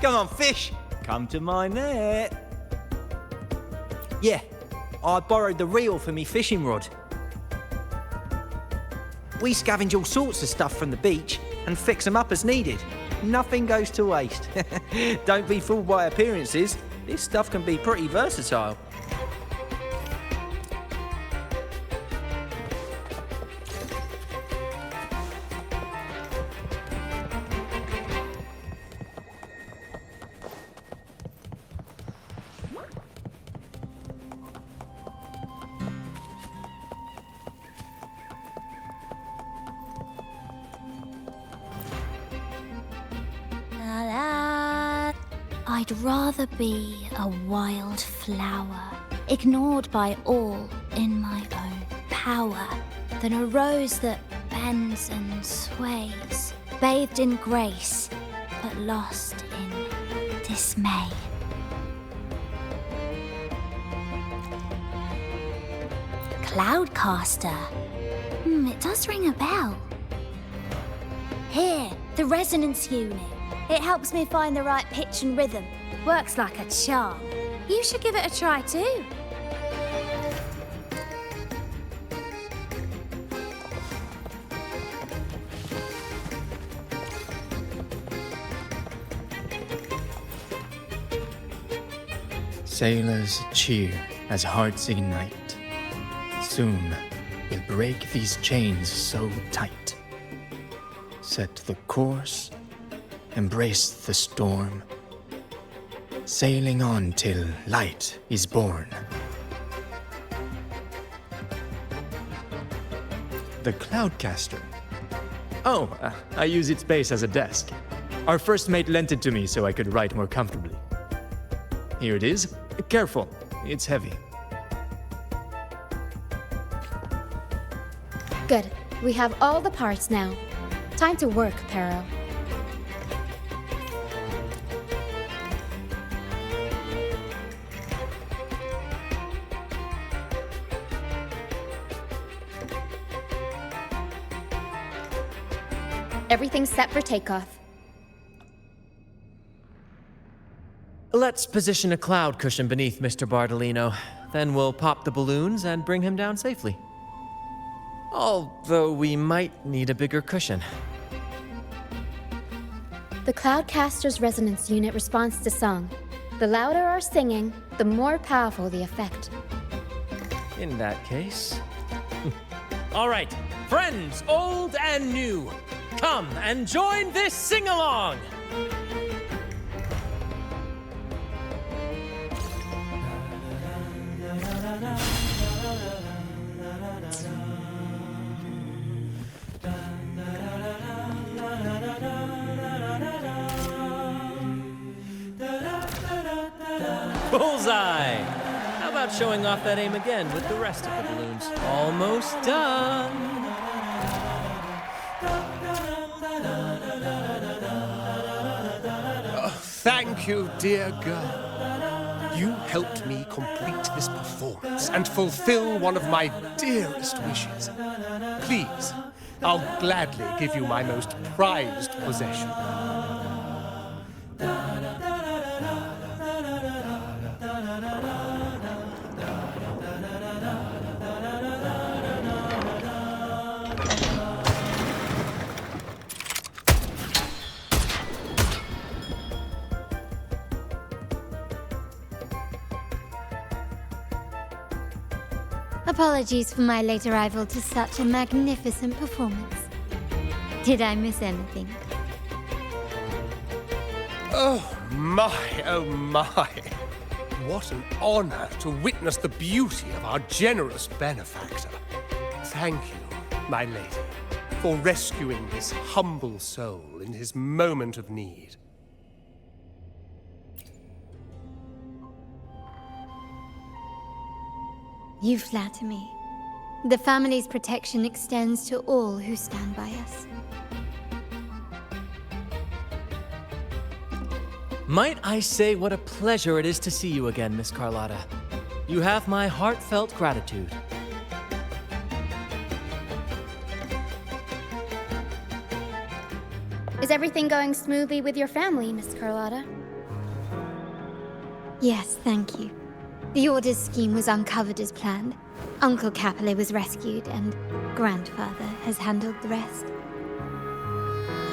Come on, fish. Come to my net. Yeah, I borrowed the reel for me fishing rod. We scavenge all sorts of stuff from the beach and fix them up as needed. Nothing goes to waste. Don't be fooled by appearances. This stuff can be pretty versatile. I'd rather be a wild flower, ignored by all in my own power, than a rose that bends and sways, bathed in grace, but lost in dismay. Cloudcaster. It does ring a bell. Here, the resonance unit. It helps me find the right pitch and rhythm. Works like a charm. You should give it a try too. Sailors cheer as hearts ignite. Soon we'll break these chains so tight. Set the course, embrace the storm, sailing on till light is born. The Cloudcaster. Oh, I use its base as a desk. Our first mate lent it to me so I could write more comfortably. Here it is. Careful, it's heavy. Good. We have all the parts now. Time to work, Pero. Everything's set for takeoff. Let's position a cloud cushion beneath Mr. Bardolino. Then we'll pop the balloons and bring him down safely. Although we might need a bigger cushion. The Cloudcaster's resonance unit responds to song. The louder our singing, the more powerful the effect. In that case... All right, friends old and new, come and join this sing-along! Bullseye! How about showing off that aim again with the rest of the balloons? Almost done! Thank you, dear girl. You helped me complete this performance and fulfill one of my dearest wishes. Please, I'll gladly give you my most prized possession. Apologies for my late arrival to such a magnificent performance. Did I miss anything? Oh my, oh my. What an honor to witness the beauty of our generous benefactor. Thank you, my lady, for rescuing this humble soul in his moment of need. You flatter me. The family's protection extends to all who stand by us. Might I say what a pleasure it is to see you again, Miss Carlotta. You have my heartfelt gratitude. Is everything going smoothly with your family, Miss Carlotta? Yes, thank you. The Order's scheme was uncovered as planned. Uncle Capulet was rescued, and Grandfather has handled the rest.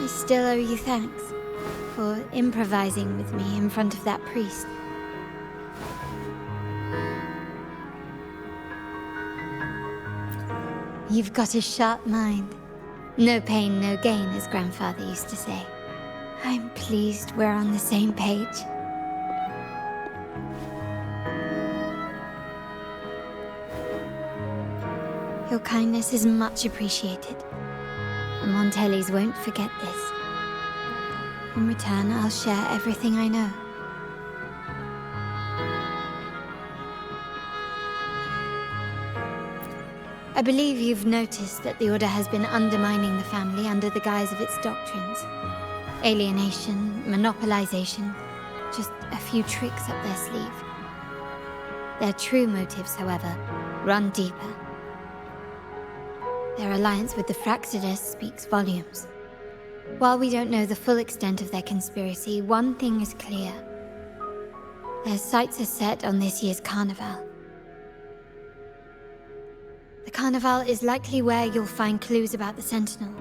I still owe you thanks for improvising with me in front of that priest. You've got a sharp mind. No pain, no gain, as Grandfather used to say. I'm pleased we're on the same page. Your kindness is much appreciated. The Montellis won't forget this. In return, I'll share everything I know. I believe you've noticed that the Order has been undermining the family under the guise of its doctrines. Alienation, monopolization, just a few tricks up their sleeve. Their true motives, however, run deeper. Their alliance with the Fraxidus speaks volumes. While we don't know the full extent of their conspiracy, one thing is clear. Their sights are set on this year's carnival. The carnival is likely where you'll find clues about the Sentinel.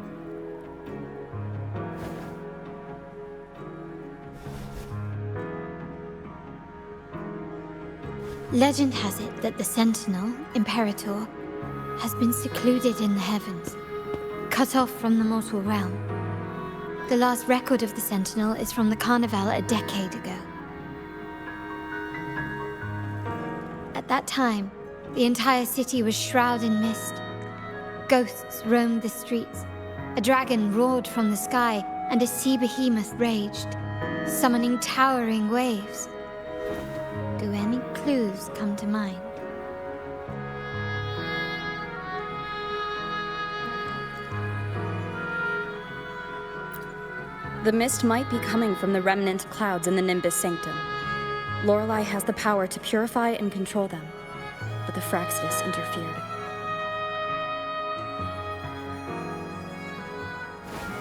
Legend has it that the Sentinel, Imperator, has been secluded in the heavens, cut off from the mortal realm. The last record of the Sentinel is from the Carnival a decade ago. At that time, the entire city was shrouded in mist. Ghosts roamed the streets. A dragon roared from the sky, and a sea behemoth raged, summoning towering waves. Do any clues come to mind? The mist might be coming from the remnant clouds in the Nimbus Sanctum. Lorelei has the power to purify and control them, but the Fraxidus interfered.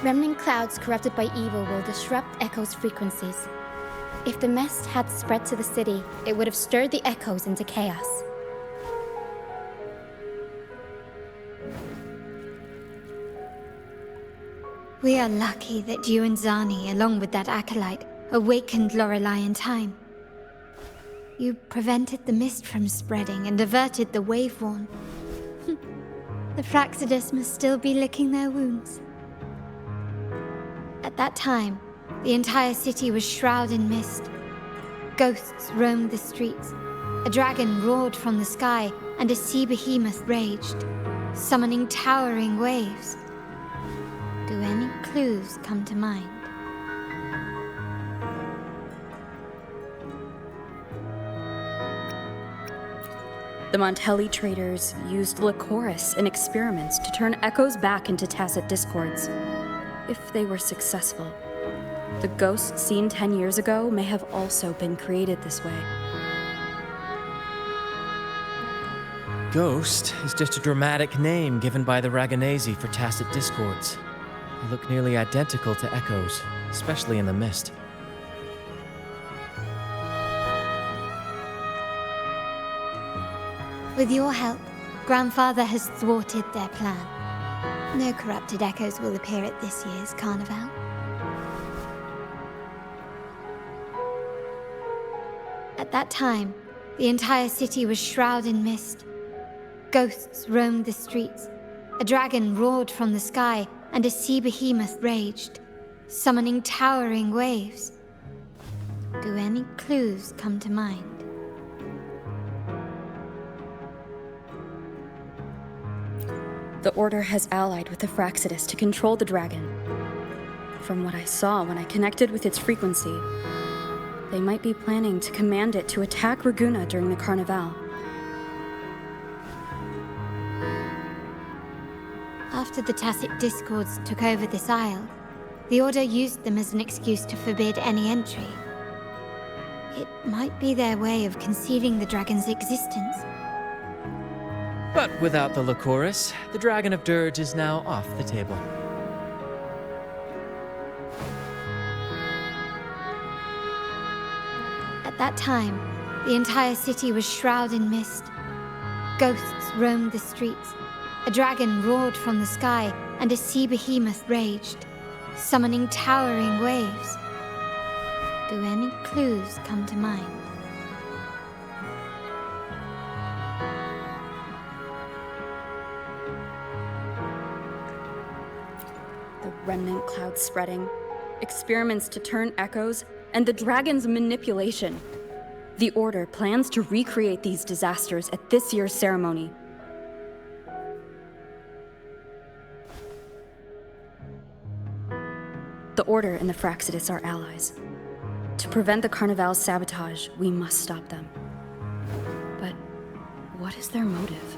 Remnant clouds corrupted by evil will disrupt Echo's frequencies. If the mist had spread to the city, it would have stirred the echoes into chaos. We are lucky that you and Zani, along with that acolyte, awakened Lorelei in time. You prevented the mist from spreading and averted the wave-worn. The Fraxidus must still be licking their wounds. At that time, the entire city was shrouded in mist. Ghosts roamed the streets. A dragon roared from the sky, and a sea behemoth raged, summoning towering waves. Do any clues come to mind? The Montelli traders used Lycoris in experiments to turn echoes back into tacit discords. If they were successful, the ghosts seen 10 years ago may have also been created this way. Ghost is just a dramatic name given by the Raganesi for tacit discords. They look nearly identical to echoes, especially in the mist. With your help, Grandfather has thwarted their plan. No corrupted echoes will appear at this year's carnival. At that time, the entire city was shrouded in mist. Ghosts roamed the streets. A dragon roared from the sky, and a sea behemoth raged, summoning towering waves. Do any clues come to mind? The Order has allied with the Fraxidus to control the dragon. From what I saw when I connected with its frequency, they might be planning to command it to attack Raguna during the Carnival. After the Tacit Discords took over this isle, the Order used them as an excuse to forbid any entry. It might be their way of concealing the dragon's existence. But without the Lycoris, the Dragon of Dirge is now off the table. that time, the entire city was shrouded in mist. Ghosts roamed the streets. A dragon roared from the sky, and a sea behemoth raged, summoning towering waves. Do any clues come to mind? The remnant cloud spreading, experiments to turn echoes, and the dragon's manipulation. The Order plans to recreate these disasters at this year's ceremony. The Order and the Fraxidus are allies. To prevent the Carnival's sabotage, we must stop them. But what is their motive?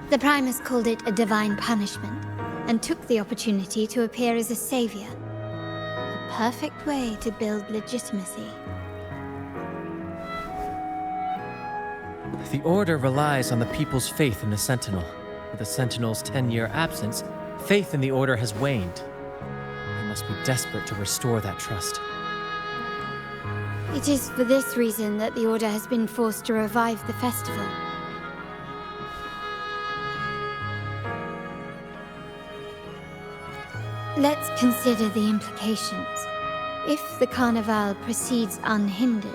The Primus called it a divine punishment, and took the opportunity to appear as a savior. A perfect way to build legitimacy. The Order relies on the people's faith in the Sentinel. With the Sentinel's 10-year absence, faith in the Order has waned. They must be desperate to restore that trust. It is for this reason that the Order has been forced to revive the festival. Let's consider the implications. If the Carnival proceeds unhindered,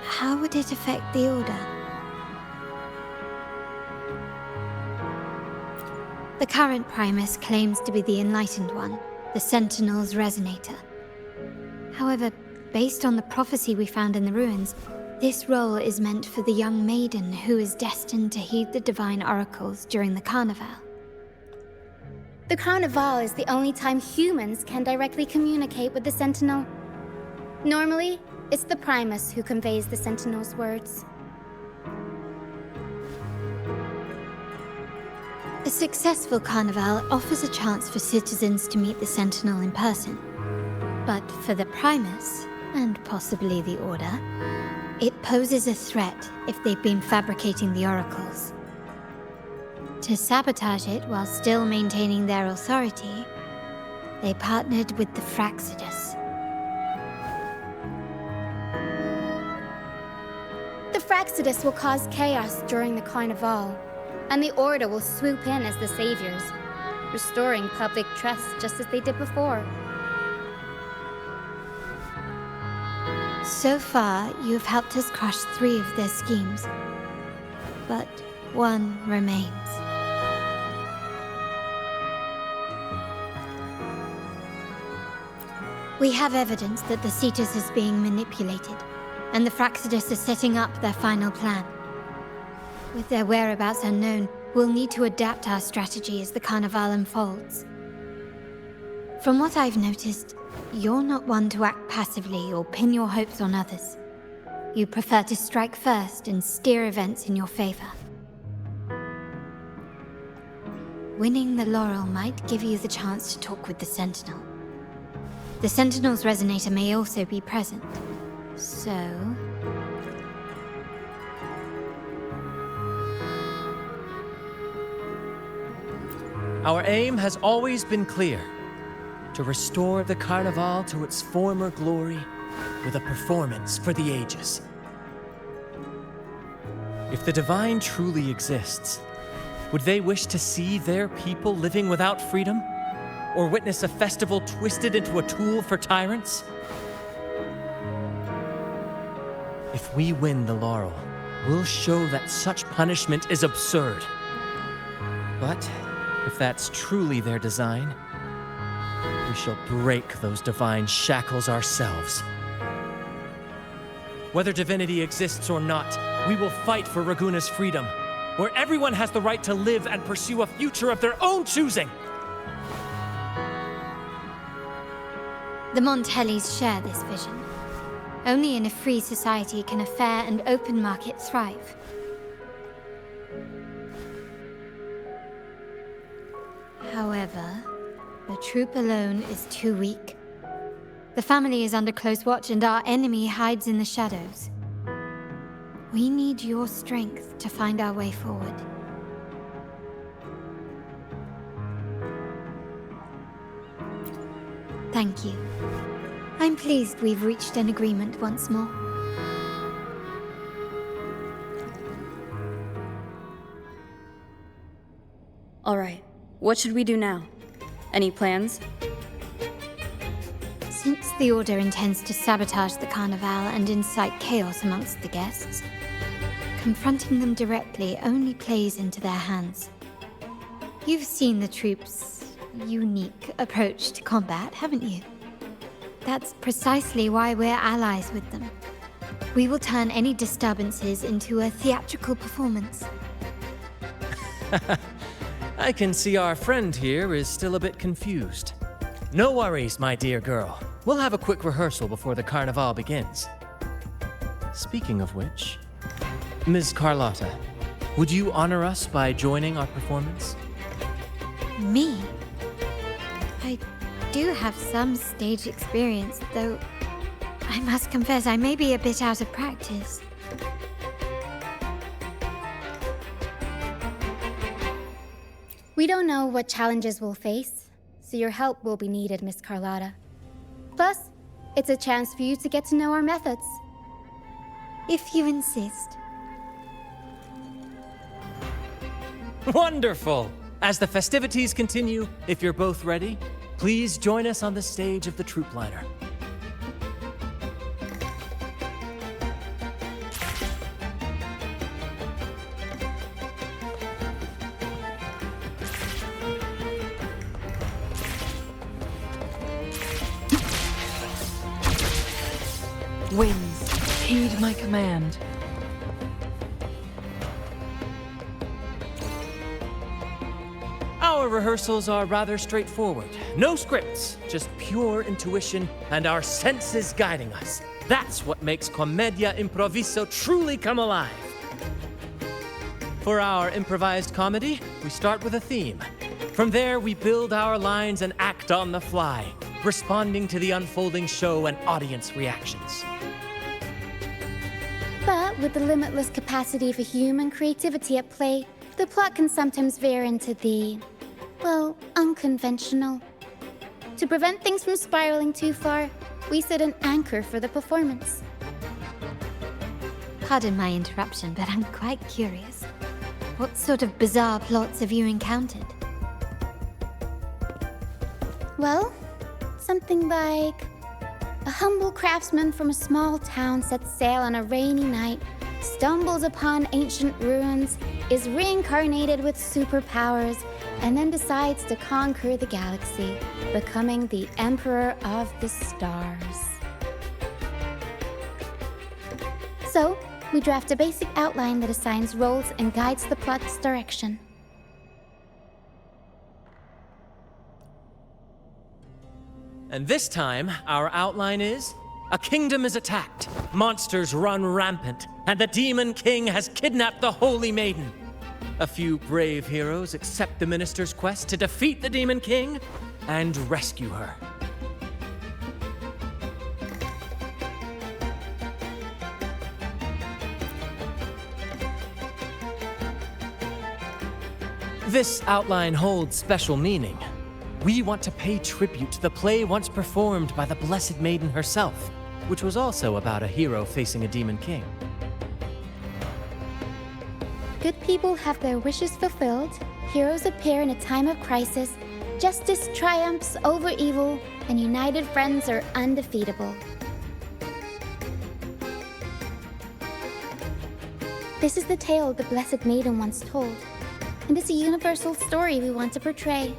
how would it affect the Order? The current Primus claims to be the Enlightened One, the Sentinel's Resonator. However, based on the prophecy we found in the ruins, this role is meant for the young maiden who is destined to heed the divine oracles during the Carnival. The Carnival is the only time humans can directly communicate with the Sentinel. Normally, it's the Primus who conveys the Sentinel's words. A successful Carnival offers a chance for citizens to meet the Sentinel in person. But for the Primus, and possibly the Order, it poses a threat if they've been fabricating the oracles. To sabotage it while still maintaining their authority, they partnered with the Fraxidus. The Fraxidus will cause chaos during the Carnival, and the Order will swoop in as the saviors, restoring public trust just as they did before. So far, you have helped us crush 3 of their schemes, but one remains. We have evidence that the Cetus is being manipulated, and the Fraxidus are setting up their final plan. With their whereabouts unknown, we'll need to adapt our strategy as the Carnival unfolds. From what I've noticed, you're not one to act passively or pin your hopes on others. You prefer to strike first and steer events in your favor. Winning the laurel might give you the chance to talk with the Sentinel. The Sentinel's Resonator may also be present, so... Our aim has always been clear: to restore the Carnival to its former glory with a performance for the ages. If the Divine truly exists, would they wish to see their people living without freedom? Or witness a festival twisted into a tool for tyrants? If we win the laurel, we'll show that such punishment is absurd. But if that's truly their design, we shall break those divine shackles ourselves. Whether divinity exists or not, we will fight for Raguna's freedom, where everyone has the right to live and pursue a future of their own choosing. The Montellis share this vision. Only in a free society can a fair and open market thrive. However, the troop alone is too weak. The family is under close watch and our enemy hides in the shadows. We need your strength to find our way forward. Thank you. I'm pleased we've reached an agreement once more. All right, what should we do now? Any plans? Since the Order intends to sabotage the Carnival and incite chaos amongst the guests, confronting them directly only plays into their hands. You've seen the troops' unique approach to combat, haven't you? That's precisely why we're allies with them. We will turn any disturbances into a theatrical performance. I can see our friend here is still a bit confused. No worries, my dear girl. We'll have a quick rehearsal before the Carnival begins. Speaking of which, Ms. Carlotta, would you honor us by joining our performance? Me? I do have some stage experience, though I must confess I may be a bit out of practice. We don't know what challenges we'll face, so your help will be needed, Miss Carlotta. Plus, it's a chance for you to get to know our methods. If you insist. Wonderful! As the festivities continue, if you're both ready, please join us on the stage of the troop liner. Winds, heed my command. Our rehearsals are rather straightforward. No scripts, just pure intuition and our senses guiding us. That's what makes Commedia Improviso truly come alive. For our improvised comedy, we start with a theme. From there, we build our lines and act on the fly, responding to the unfolding show and audience reactions. But with the limitless capacity for human creativity at play, the plot can sometimes veer into the, well, unconventional. To prevent things from spiraling too far, we set an anchor for the performance. Pardon my interruption, but I'm quite curious. What sort of bizarre plots have you encountered? Well, something like a humble craftsman from a small town sets sail on a rainy night, stumbles upon ancient ruins, is reincarnated with superpowers, and then decides to conquer the galaxy, becoming the Emperor of the Stars. So, we draft a basic outline that assigns roles and guides the plot's direction. And this time, our outline is: a kingdom is attacked, monsters run rampant, and the Demon King has kidnapped the Holy Maiden. A few brave heroes accept the minister's quest to defeat the Demon King and rescue her. This outline holds special meaning. We want to pay tribute to the play once performed by the Blessed Maiden herself, which was also about a hero facing a Demon King. Good people have their wishes fulfilled, heroes appear in a time of crisis, justice triumphs over evil, and united friends are undefeatable. This is the tale the Blessed Maiden once told, and it's a universal story we want to portray.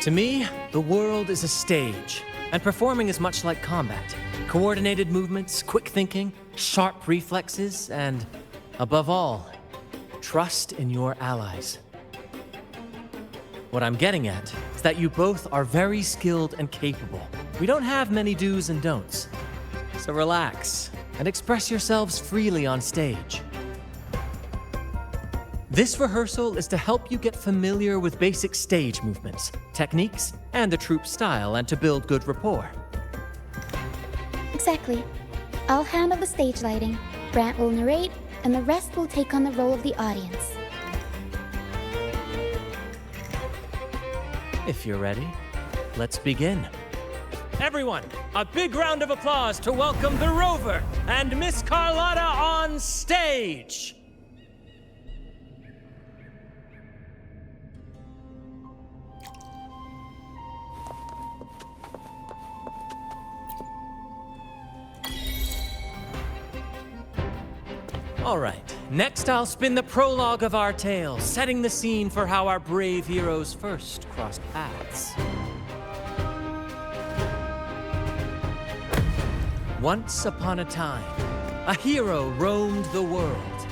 To me, the world is a stage, and performing is much like combat. Coordinated movements, quick thinking, sharp reflexes, and, above all, trust in your allies. What I'm getting at is that you both are very skilled and capable. We don't have many do's and don'ts. So relax and express yourselves freely on stage. This rehearsal is to help you get familiar with basic stage movements, techniques, and the troupe style, and to build good rapport. Exactly. I'll handle the stage lighting, Brant will narrate, and the rest will take on the role of the audience. If you're ready, let's begin. Everyone, a big round of applause to welcome the Rover and Miss Carlotta on stage! All right, next I'll spin the prologue of our tale, setting the scene for how our brave heroes first crossed paths. Once upon a time, a hero roamed the world.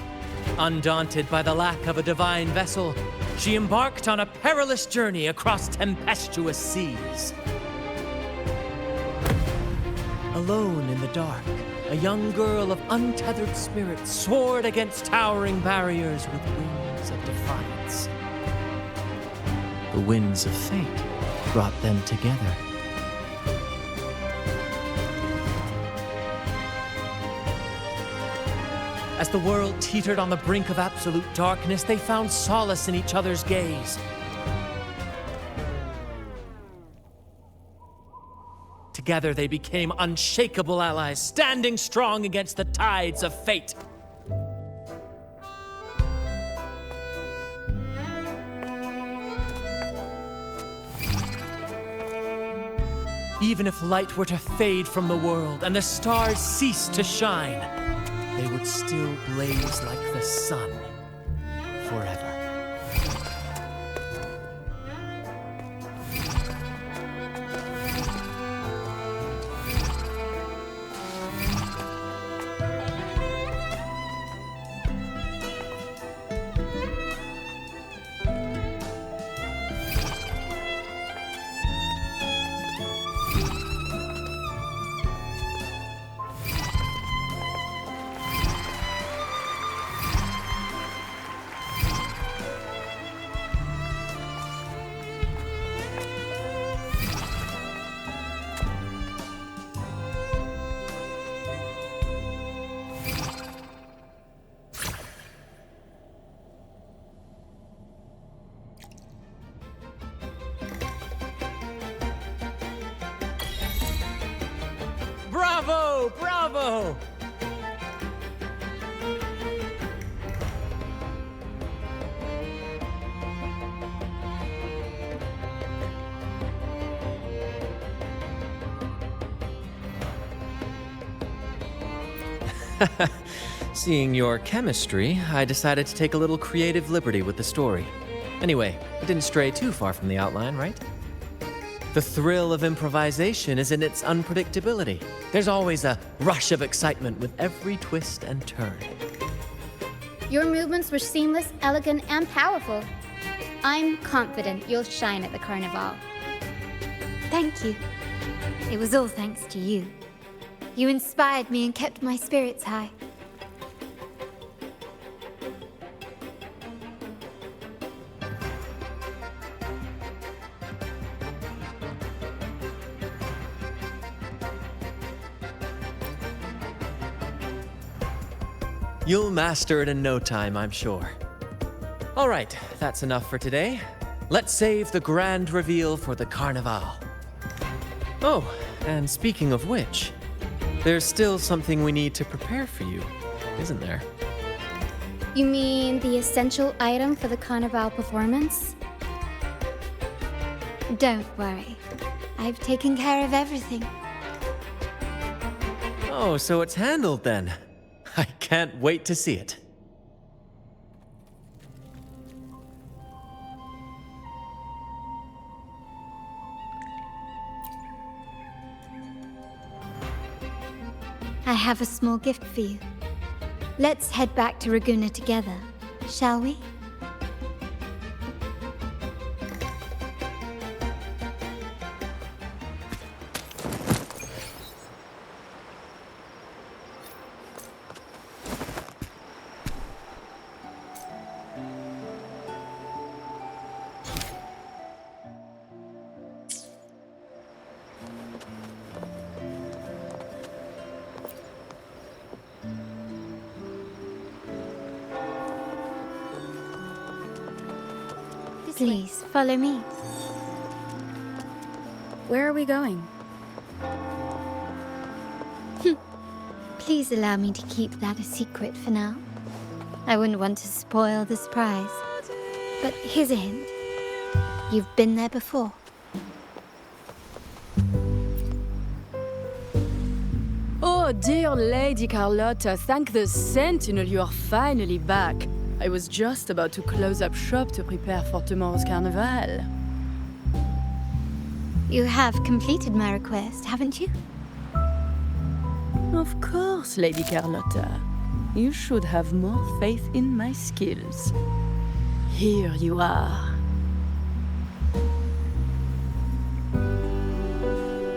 Undaunted by the lack of a divine vessel, she embarked on a perilous journey across tempestuous seas. Alone in the dark, a young girl of untethered spirit soared against towering barriers with wings of defiance. The winds of fate brought them together. As the world teetered on the brink of absolute darkness, they found solace in each other's gaze. Together they became unshakable allies, standing strong against the tides of fate. Even if light were to fade from the world and the stars cease to shine, they would still blaze like the sun forever. Bravo! Bravo! Seeing your chemistry, I decided to take a little creative liberty with the story. Anyway, it didn't stray too far from the outline, right? The thrill of improvisation is in its unpredictability. There's always a rush of excitement with every twist and turn. Your movements were seamless, elegant, and powerful. I'm confident you'll shine at the Carnival. Thank you. It was all thanks to you. You inspired me and kept my spirits high. You'll master it in no time, I'm sure. All right, that's enough for today. Let's save the grand reveal for the Carnival. Oh, and speaking of which, there's still something we need to prepare for you, isn't there? You mean the essential item for the Carnival performance? Don't worry. I've taken care of everything. Oh, so it's handled then. I can't wait to see it. I have a small gift for you. Let's head back to Raguna together, shall we? Please, follow me. Where are we going? Please allow me to keep that a secret for now. I wouldn't want to spoil the surprise. But here's a hint. You've been there before. Oh, dear Lady Carlotta, thank the Sentinel you are finally back. I was just about to close up shop to prepare for tomorrow's carnival. You have completed my request, haven't you? Of course, Lady Carlotta. You should have more faith in my skills. Here you are.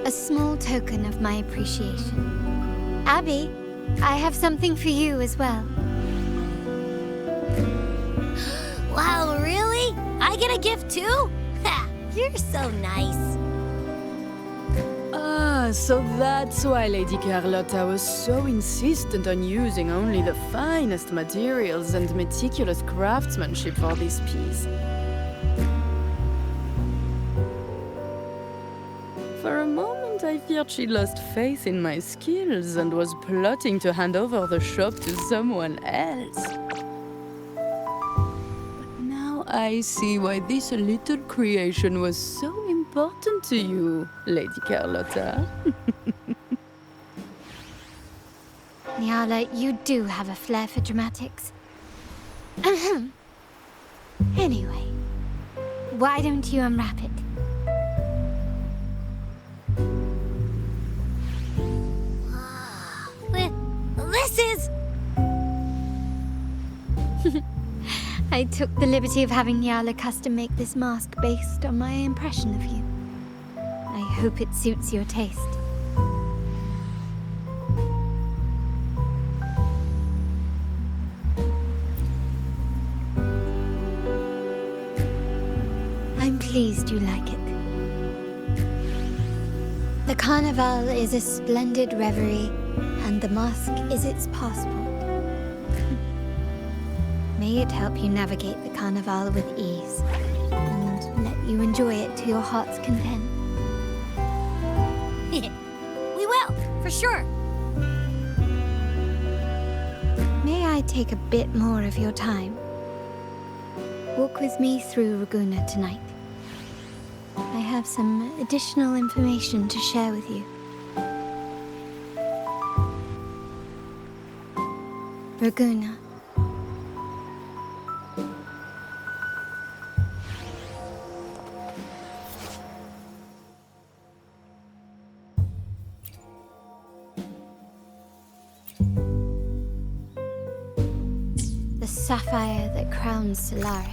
A small token of my appreciation. Abby, I have something for you as well. Wow, really? I get a gift too? Ha! You're so nice. Ah, so that's why Lady Carlotta was so insistent on using only the finest materials and meticulous craftsmanship for this piece. For a moment, I feared she lost faith in my skills and was plotting to hand over the shop to someone else. But now I see why this little creation was so important to you, Lady Carlotta. Nyala, you do have a flair for dramatics. Anyway, why don't you unwrap it? This is... I took the liberty of having Nyala custom make this mask based on my impression of you. I hope it suits your taste. I'm pleased you like it. The Carnival is a splendid reverie, and the mask is its passport. May it help you navigate the Carnival with ease, and let you enjoy it to your heart's content. We will, for sure. May I take a bit more of your time? Walk with me through Raguna tonight. I have some additional information to share with you. Raguna. The sapphire that crowns Solaris.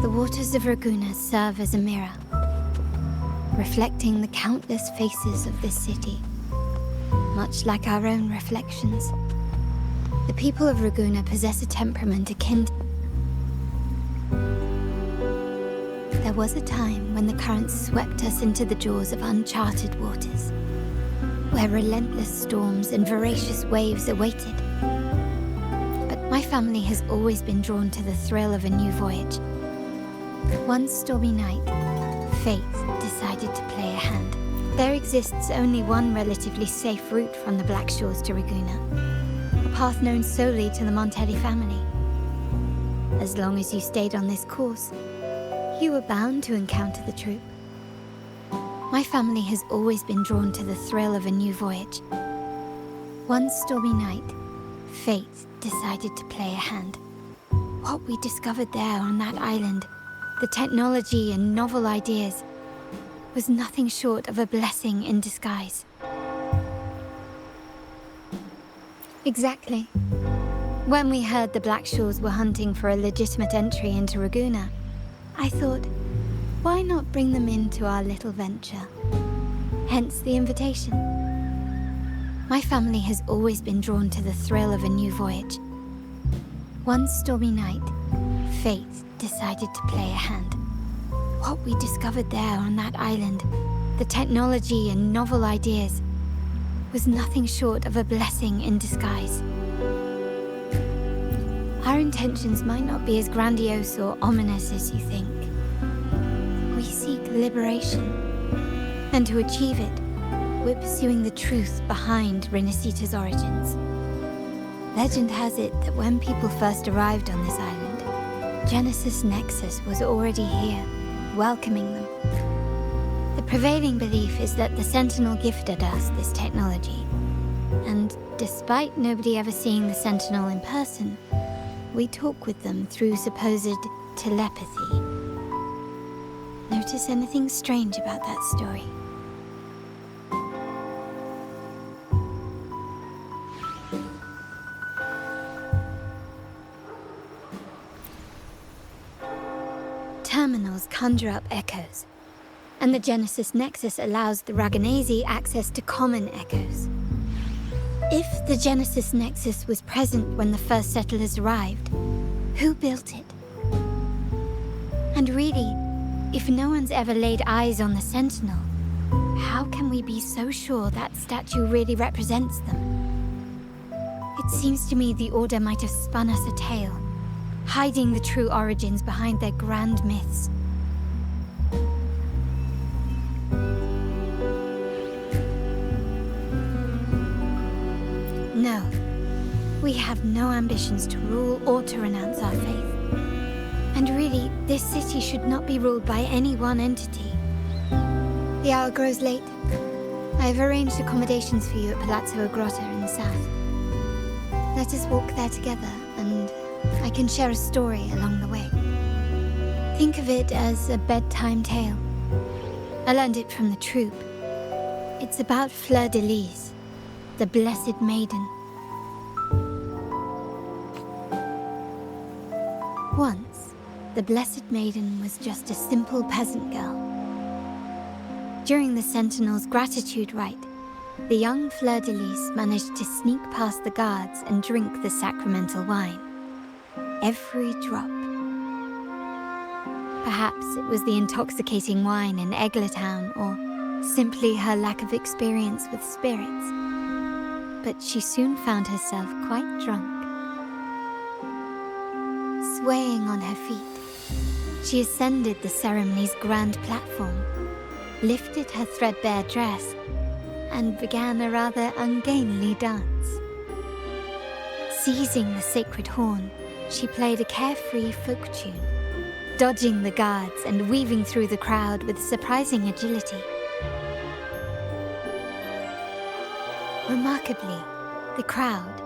The waters of Raguna serve as a mirror, reflecting the countless faces of this city, much like our own reflections. The people of Raguna possess a temperament akin to... There was a time when the currents swept us into the jaws of uncharted waters, where relentless storms and voracious waves awaited. But my family has always been drawn to the thrill of a new voyage. One stormy night, fate decided to play a hand. There exists only one relatively safe route from the Black Shores to Raguna, a path known solely to the Montelli family. As long as you stayed on this course, you were bound to encounter the troop. My family has always been drawn to the thrill of a new voyage. One stormy night, fate decided to play a hand. What we discovered there on that island, the technology and novel ideas, was nothing short of a blessing in disguise. Exactly. When we heard the Black Shores were hunting for a legitimate entry into Raguna, I thought, why not bring them into our little venture? Hence the invitation. My family has always been drawn to the thrill of a new voyage. One stormy night, fate decided to play a hand. What we discovered there on that island, the technology and novel ideas, was nothing short of a blessing in disguise. Our intentions might not be as grandiose or ominous as you think. We seek liberation, and to achieve it, we're pursuing the truth behind Renacita's origins. Legend has it that when people first arrived on this island, Genesis Nexus was already here, welcoming them. The prevailing belief is that the Sentinel gifted us this technology, and despite nobody ever seeing the Sentinel in person, we talk with them through supposed telepathy. Notice anything strange about that story? Terminals conjure up echoes, and the Genesis Nexus allows the Raganazi access to common echoes. If the Genesis Nexus was present when the first settlers arrived, who built it? And really, if no one's ever laid eyes on the Sentinel, how can we be so sure that statue really represents them? It seems to me the Order might have spun us a tale, hiding the true origins behind their grand myths. No, we have no ambitions to rule or to renounce our faith. And really, this city should not be ruled by any one entity. The hour grows late. I have arranged accommodations for you at Palazzo Grotta in the south. Let us walk there together, and I can share a story along the way. Think of it as a bedtime tale. I learned it from the troupe. It's about Fleur de Lis, the Blessed Maiden. Once, the Blessed Maiden was just a simple peasant girl. During the Sentinel's gratitude rite, the young Fleur de Lis managed to sneak past the guards and drink the sacramental wine. Every drop. Perhaps it was the intoxicating wine in Eglatown, or simply her lack of experience with spirits. But she soon found herself quite drunk. Swaying on her feet, she ascended the ceremony's grand platform, lifted her threadbare dress, and began a rather ungainly dance. Seizing the sacred horn, she played a carefree folk tune, dodging the guards and weaving through the crowd with surprising agility. Remarkably, the crowd,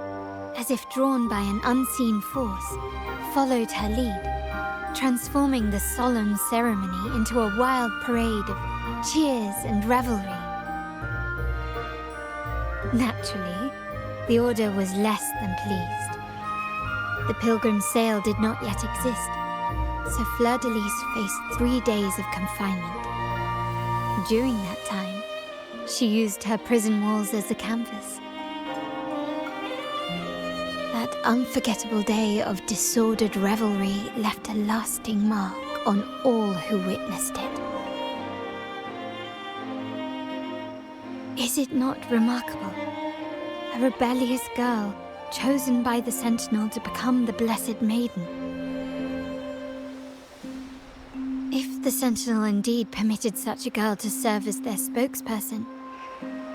as if drawn by an unseen force, followed her lead, transforming the solemn ceremony into a wild parade of cheers and revelry. Naturally, the Order was less than pleased. The pilgrim sale did not yet exist, so Fleur de Lis faced 3 days of confinement. During that time, she used her prison walls as a canvas. That unforgettable day of disordered revelry left a lasting mark on all who witnessed it. Is it not remarkable? A rebellious girl chosen by the Sentinel to become the Blessed Maiden. If the Sentinel indeed permitted such a girl to serve as their spokesperson,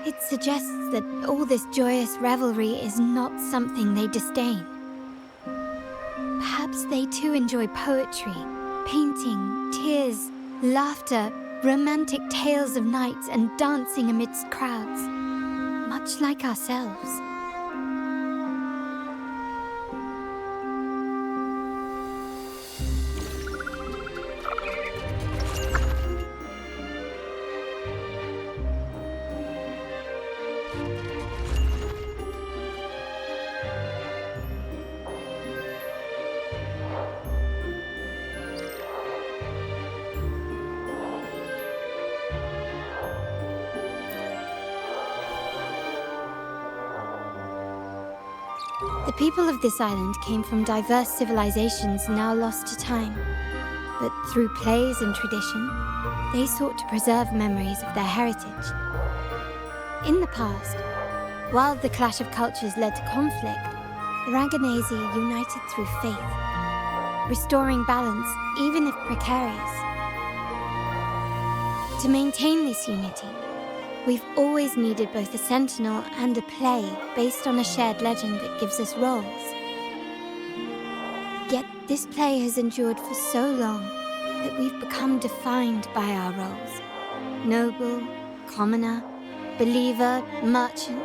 it suggests that all this joyous revelry is not something they disdain. Perhaps they too enjoy poetry, painting, tears, laughter, romantic tales of nights, and dancing amidst crowds, much like ourselves. The people of this island came from diverse civilizations now lost to time, but through plays and tradition, they sought to preserve memories of their heritage. In the past, While the clash of cultures led to conflict, the Raganazi united through faith, restoring balance even if precarious. To maintain this unity, we've always needed both a sentinel and a play based on a shared legend that gives us roles. Yet this play has endured for so long that we've become defined by our roles. Noble, commoner, believer, merchant.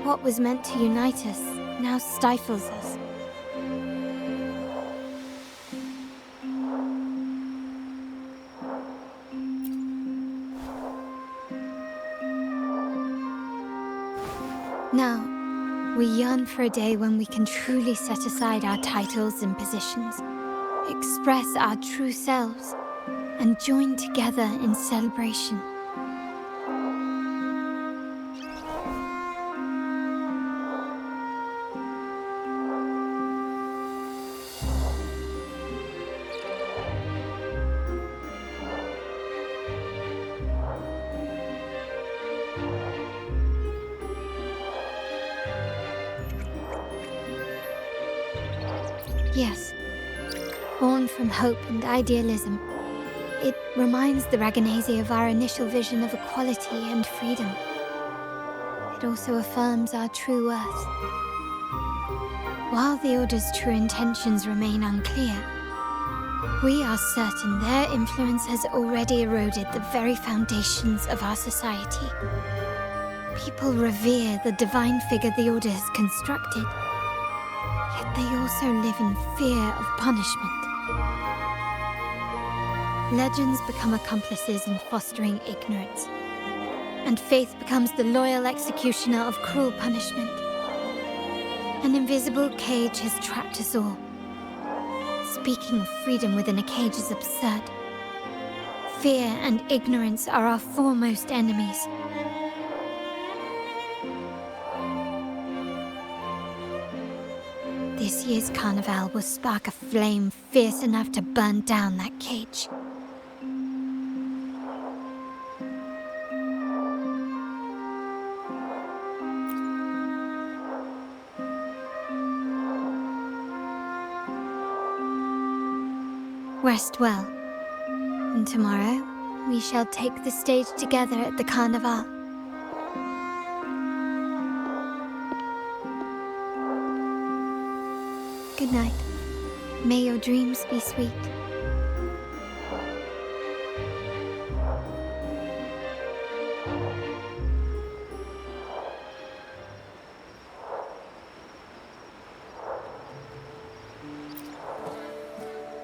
What was meant to unite us now stifles us. Now, we yearn for a day when we can truly set aside our titles and positions, express our true selves, and join together in celebration. Yes, born from hope and idealism, it reminds the Raganazi of our initial vision of equality and freedom. It also affirms our true worth. While the Order's true intentions remain unclear, we are certain their influence has already eroded the very foundations of our society. People revere the divine figure the Order has constructed. Yet they also live in fear of punishment. Legends become accomplices in fostering ignorance, and faith becomes the loyal executioner of cruel punishment. An invisible cage has trapped us all. Speaking of freedom within a cage is absurd. Fear and ignorance are our foremost enemies. This year's carnival will spark a flame fierce enough to burn down that cage. Rest well, and tomorrow we shall take the stage together at the carnival. Good night. May your dreams be sweet.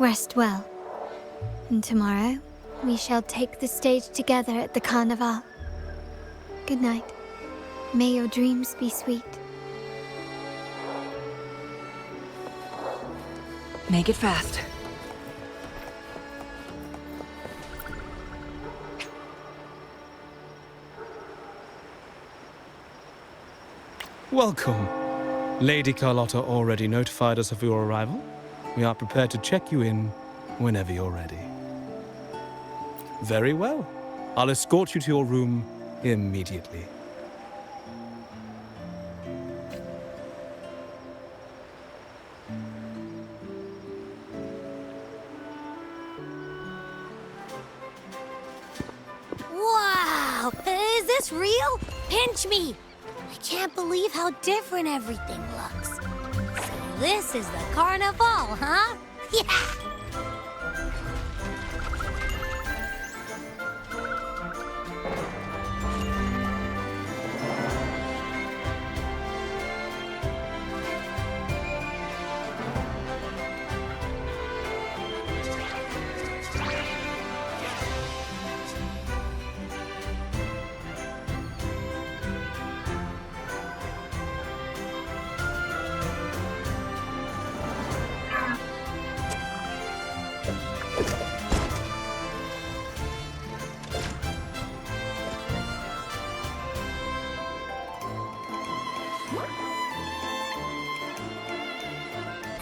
Rest well. And tomorrow, we shall take the stage together at the carnival. Good night. May your dreams be sweet. Make it fast. Welcome. Lady Carlotta already notified us of your arrival. We are prepared to check you in whenever you're ready. Very well. I'll escort you to your room immediately. Wow! Is this real? Pinch me! I can't believe how different everything looks. So this is the carnival, huh? Yeah!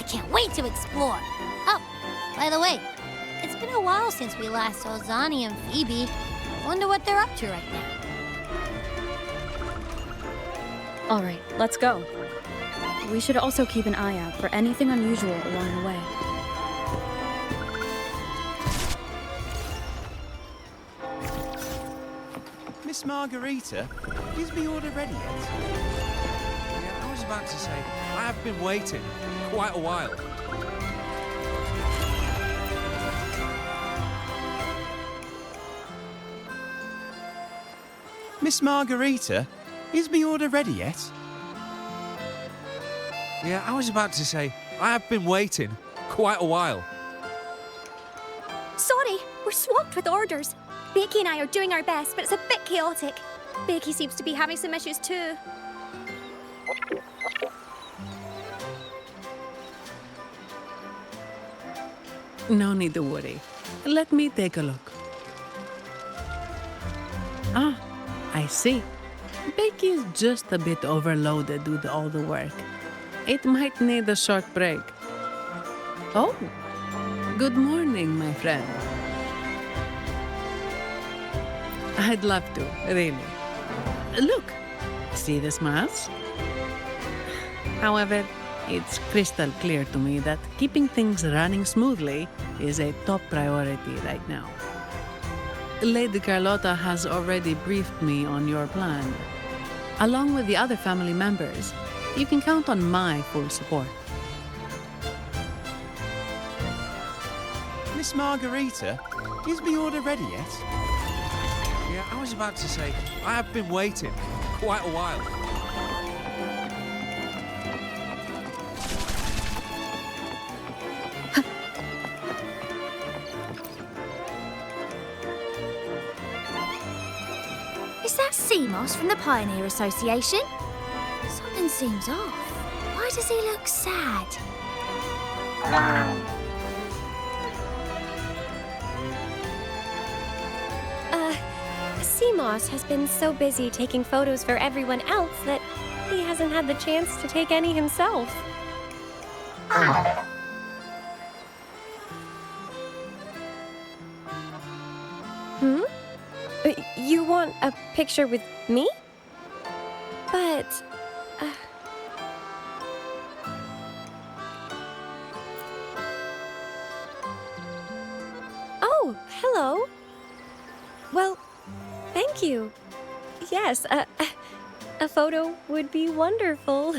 Can't wait to explore. Oh, by the way, it's been a while since we last saw Zani and Phoebe. Wonder what they're up to right now. All right, let's go. We should also keep an eye out for anything unusual along the way. Miss Margarita, is the order ready yet? Yeah, I was about to say, I have been waiting quite a while. Miss Margarita, is the order ready yet? Yeah, I was about to say, I have been waiting quite a while. Sorry, we're swamped with orders. Becky and I are doing our best, but it's a bit chaotic. Becky seems to be having some issues too. No need to worry. Let me take a look. Ah, I see. Becky's just a bit overloaded with all the work. It might need a short break. Oh, good morning, my friend. I'd love to, really. Look, see the smiles? However, it's crystal clear to me that keeping things running smoothly is a top priority right now. Lady Carlotta has already briefed me on your plan. Along with the other family members, you can count on my full support. Miss Margarita, is the order ready yet? Yeah, I was about to say, I have been waiting quite a while. Is that Seamoss from the Pioneer Association? Something seems off. Why does he look sad? Seamoss has been so busy taking photos for everyone else that he hasn't had the chance to take any himself. Hmm? You want a picture with me? But... Oh, hello. Well, thank you. Yes, a photo would be wonderful.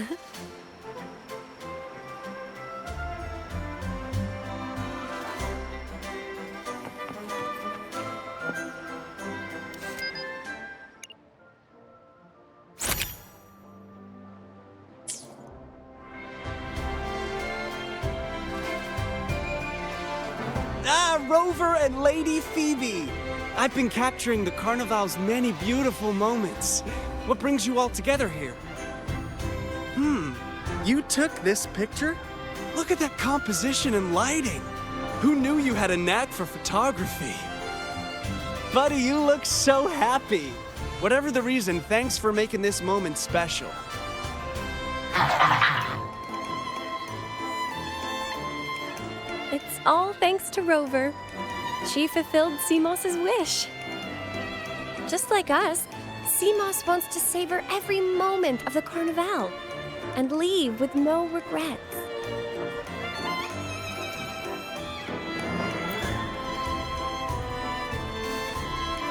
Ah, Rover and Lady Phoebe! I've been capturing the Carnival's many beautiful moments. What brings you all together here? You took this picture? Look at that composition and lighting. Who knew you had a knack for photography? Buddy, you look so happy. Whatever the reason, thanks for making this moment special. It's all thanks to Rover. She fulfilled Seamoss's wish. Just like us, Seamoss wants to savor every moment of the Carnival and leave with no regrets.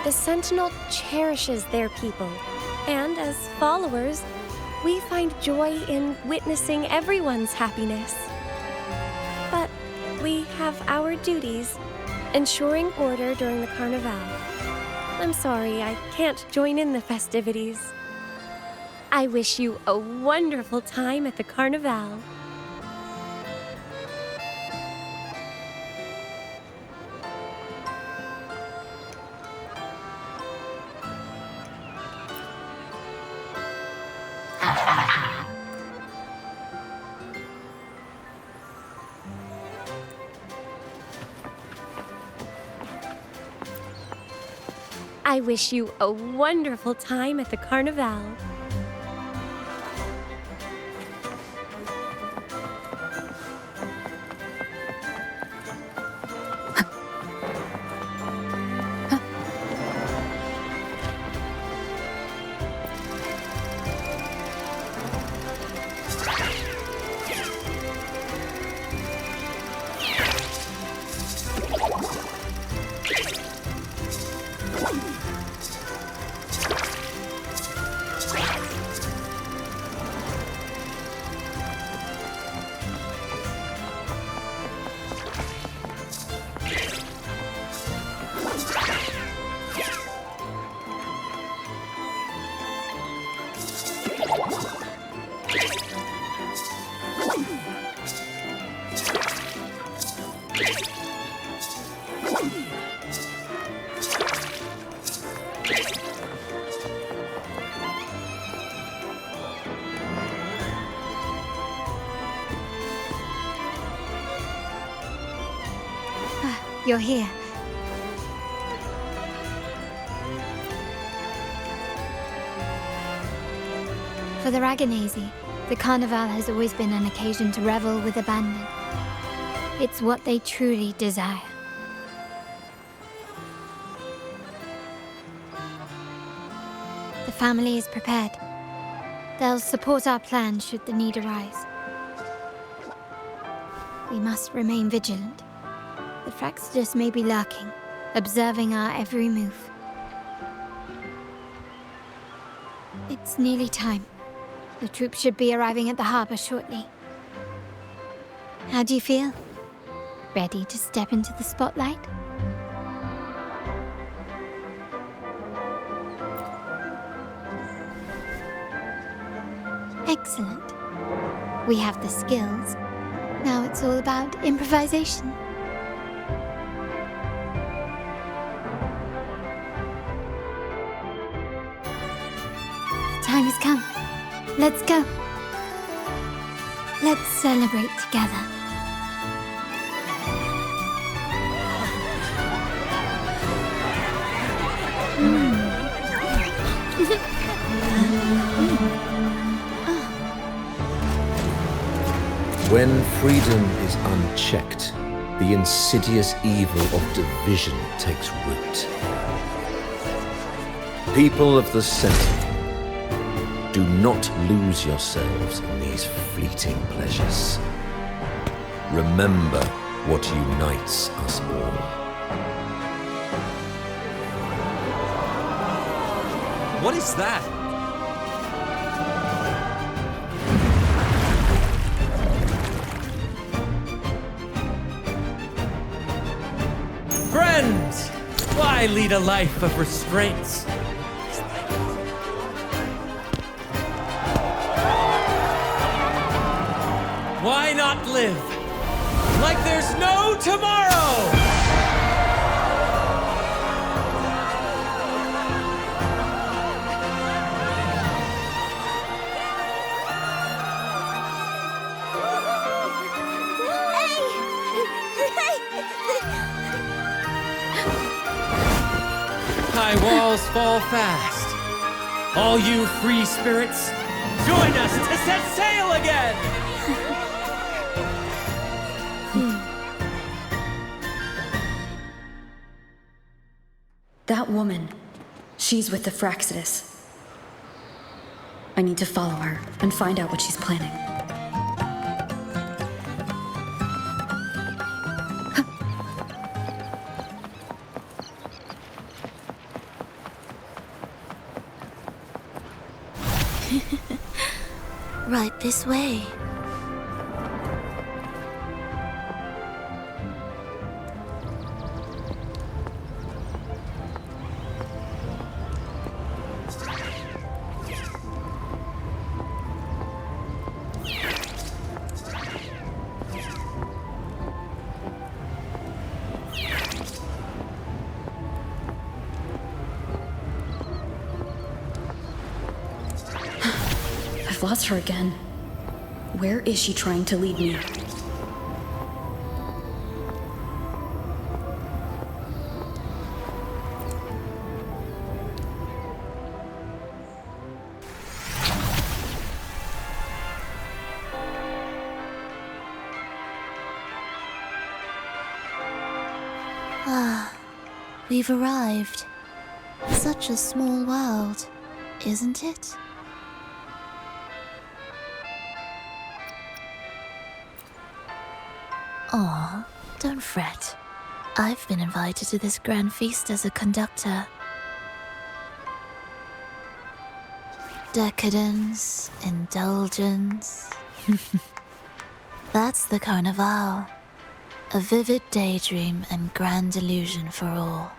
The Sentinel cherishes their people, and as followers, we find joy in witnessing everyone's happiness. But we have our duties, ensuring order during the Carnival. I'm sorry, I can't join in the festivities. I wish you a wonderful time at the Carnival. I wish you a wonderful time at the Carnival. you're here. For the Raganazi, the Carnival has always been an occasion to revel with abandon. It's what they truly desire. The family is prepared. They'll support our plan should the need arise. We must remain vigilant. The Fraxidus may be lurking, observing our every move. It's nearly time. The troops should be arriving at the harbor shortly. How do you feel? Ready to step into the spotlight? Excellent. We have the skills. Now it's all about improvisation. The time has come. Let's go. Let's celebrate together. When freedom is unchecked, the insidious evil of division takes root. People of the Center, do not lose yourselves in these fleeting pleasures. Remember what unites us all. What is that? Friends! Why lead a life of restraints? Why not live like there's no tomorrow? High walls fall fast. All you free spirits, join us to set sail again! That woman, she's with the Fraxidus. I need to follow her and find out what she's planning. Right this way. I've lost her again. Where is she trying to lead me? Ah, we've arrived. Such a small world, isn't it? Aw, don't fret. I've been invited to this grand feast as a conductor. Decadence, indulgence. That's the Carnival. A vivid daydream and grand illusion for all.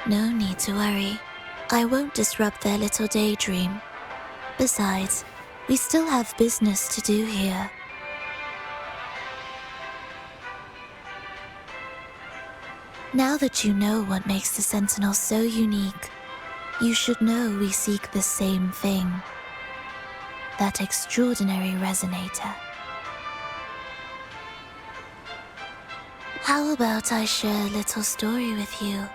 No need to worry. I won't disrupt their little daydream. Besides, we still have business to do here. Now that you know what makes the Sentinel so unique, you should know we seek the same thing. That extraordinary resonator. How about I share a little story with you?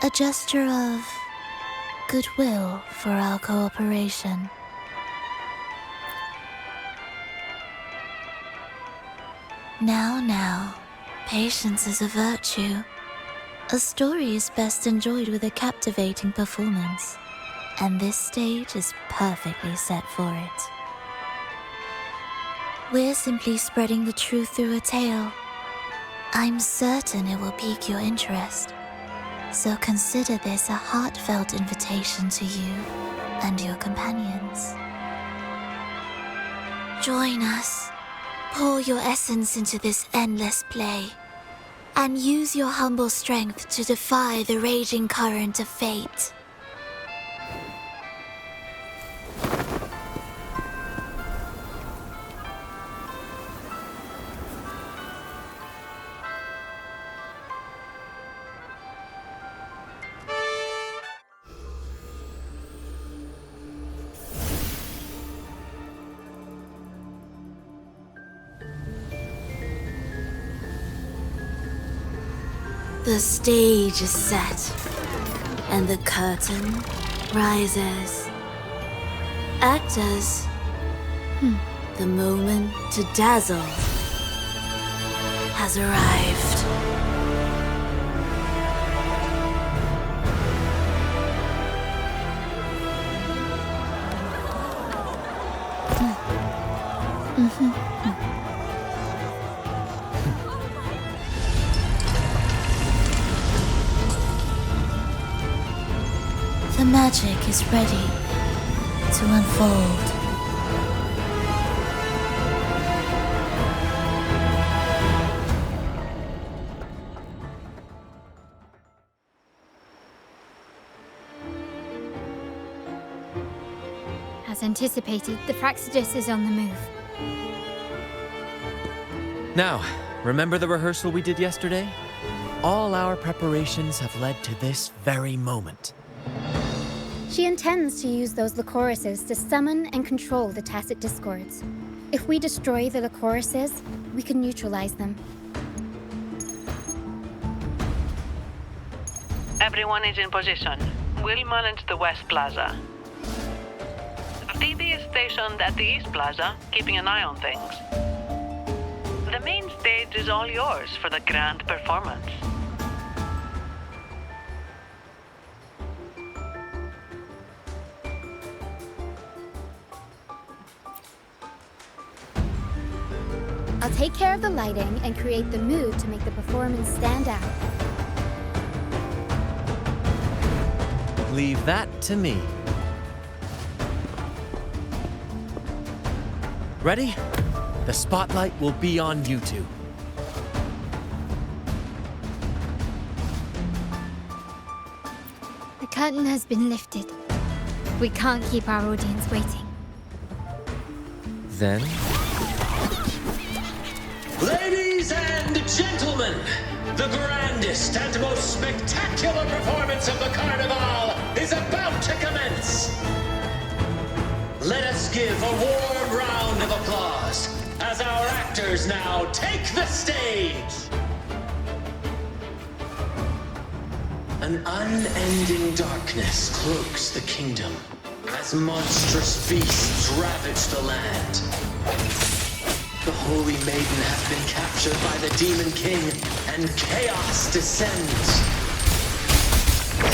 A gesture of goodwill for our cooperation. Now, patience is a virtue. A story is best enjoyed with a captivating performance, and this stage is perfectly set for it. We're simply spreading the truth through a tale. I'm certain it will pique your interest, so consider this a heartfelt invitation to you and your companions. Join us. Pour your essence into this endless play, and use your humble strength to defy the raging current of fate. The stage is set, and the curtain rises. Actors, the moment to dazzle has arrived. The magic is ready to unfold. As anticipated, the Praxidus is on the move. Now, remember the rehearsal we did yesterday? All our preparations have led to this very moment. She intends to use those Lycoruses to summon and control the Tacet Discords. If we destroy the Lycoruses, we can neutralize them. Everyone is in position. We'll manage the West Plaza. Phoebe is stationed at the East Plaza, keeping an eye on things. The main stage is all yours for the grand performance. I'll take care of the lighting and create the mood to make the performance stand out. Leave that to me. Ready? The spotlight will be on you two. The curtain has been lifted. We can't keep our audience waiting. Then... Ladies and gentlemen, the grandest and most spectacular performance of the Carnival is about to commence. Let us give a warm round of applause as our actors now take the stage. An unending darkness cloaks the kingdom as monstrous beasts ravage the land. The Holy Maiden has been captured by the Demon King, and chaos descends.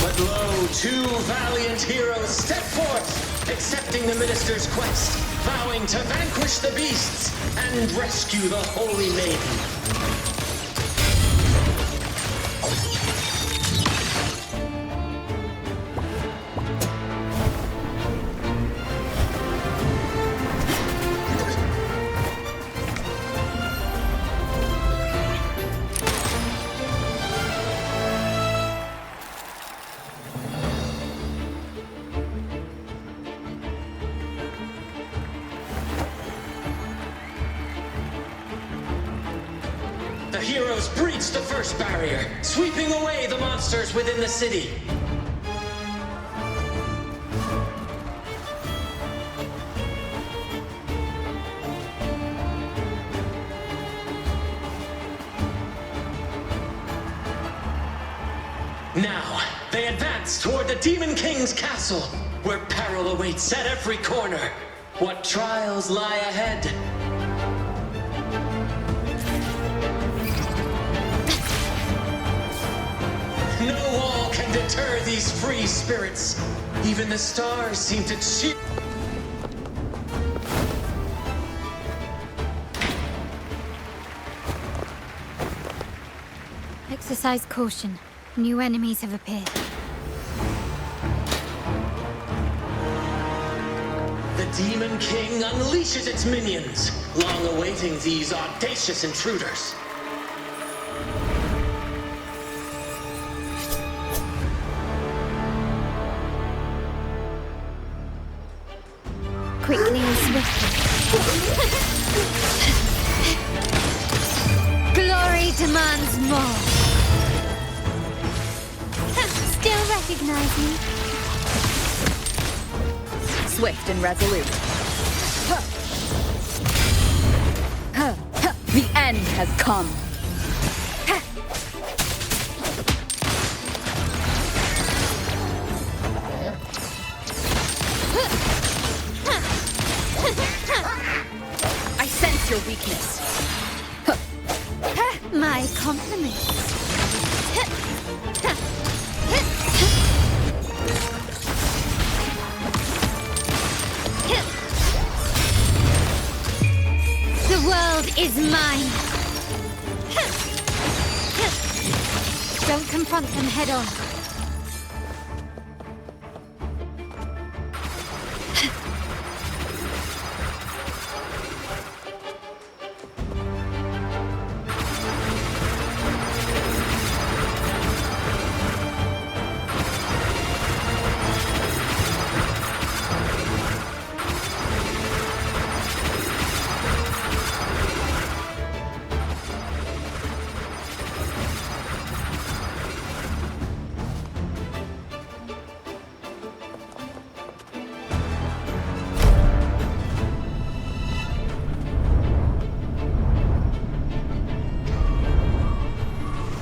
But lo, two valiant heroes step forth, accepting the minister's quest, vowing to vanquish the beasts and rescue the Holy Maiden. heroes breached the first barrier, sweeping away the monsters within the city. Now, they advance toward the Demon King's castle, where peril awaits at every corner. What trials lie ahead? No wall can deter these free spirits. Even the stars seem to cheer. Exercise caution. New enemies have appeared. The Demon King unleashes its minions, long awaiting these audacious intruders. Quickly and swiftly. Glory demands more. Still recognize me? Swift and resolute. The end has come. I sense your weakness. My compliments. The world is mine. Don't confront them head on.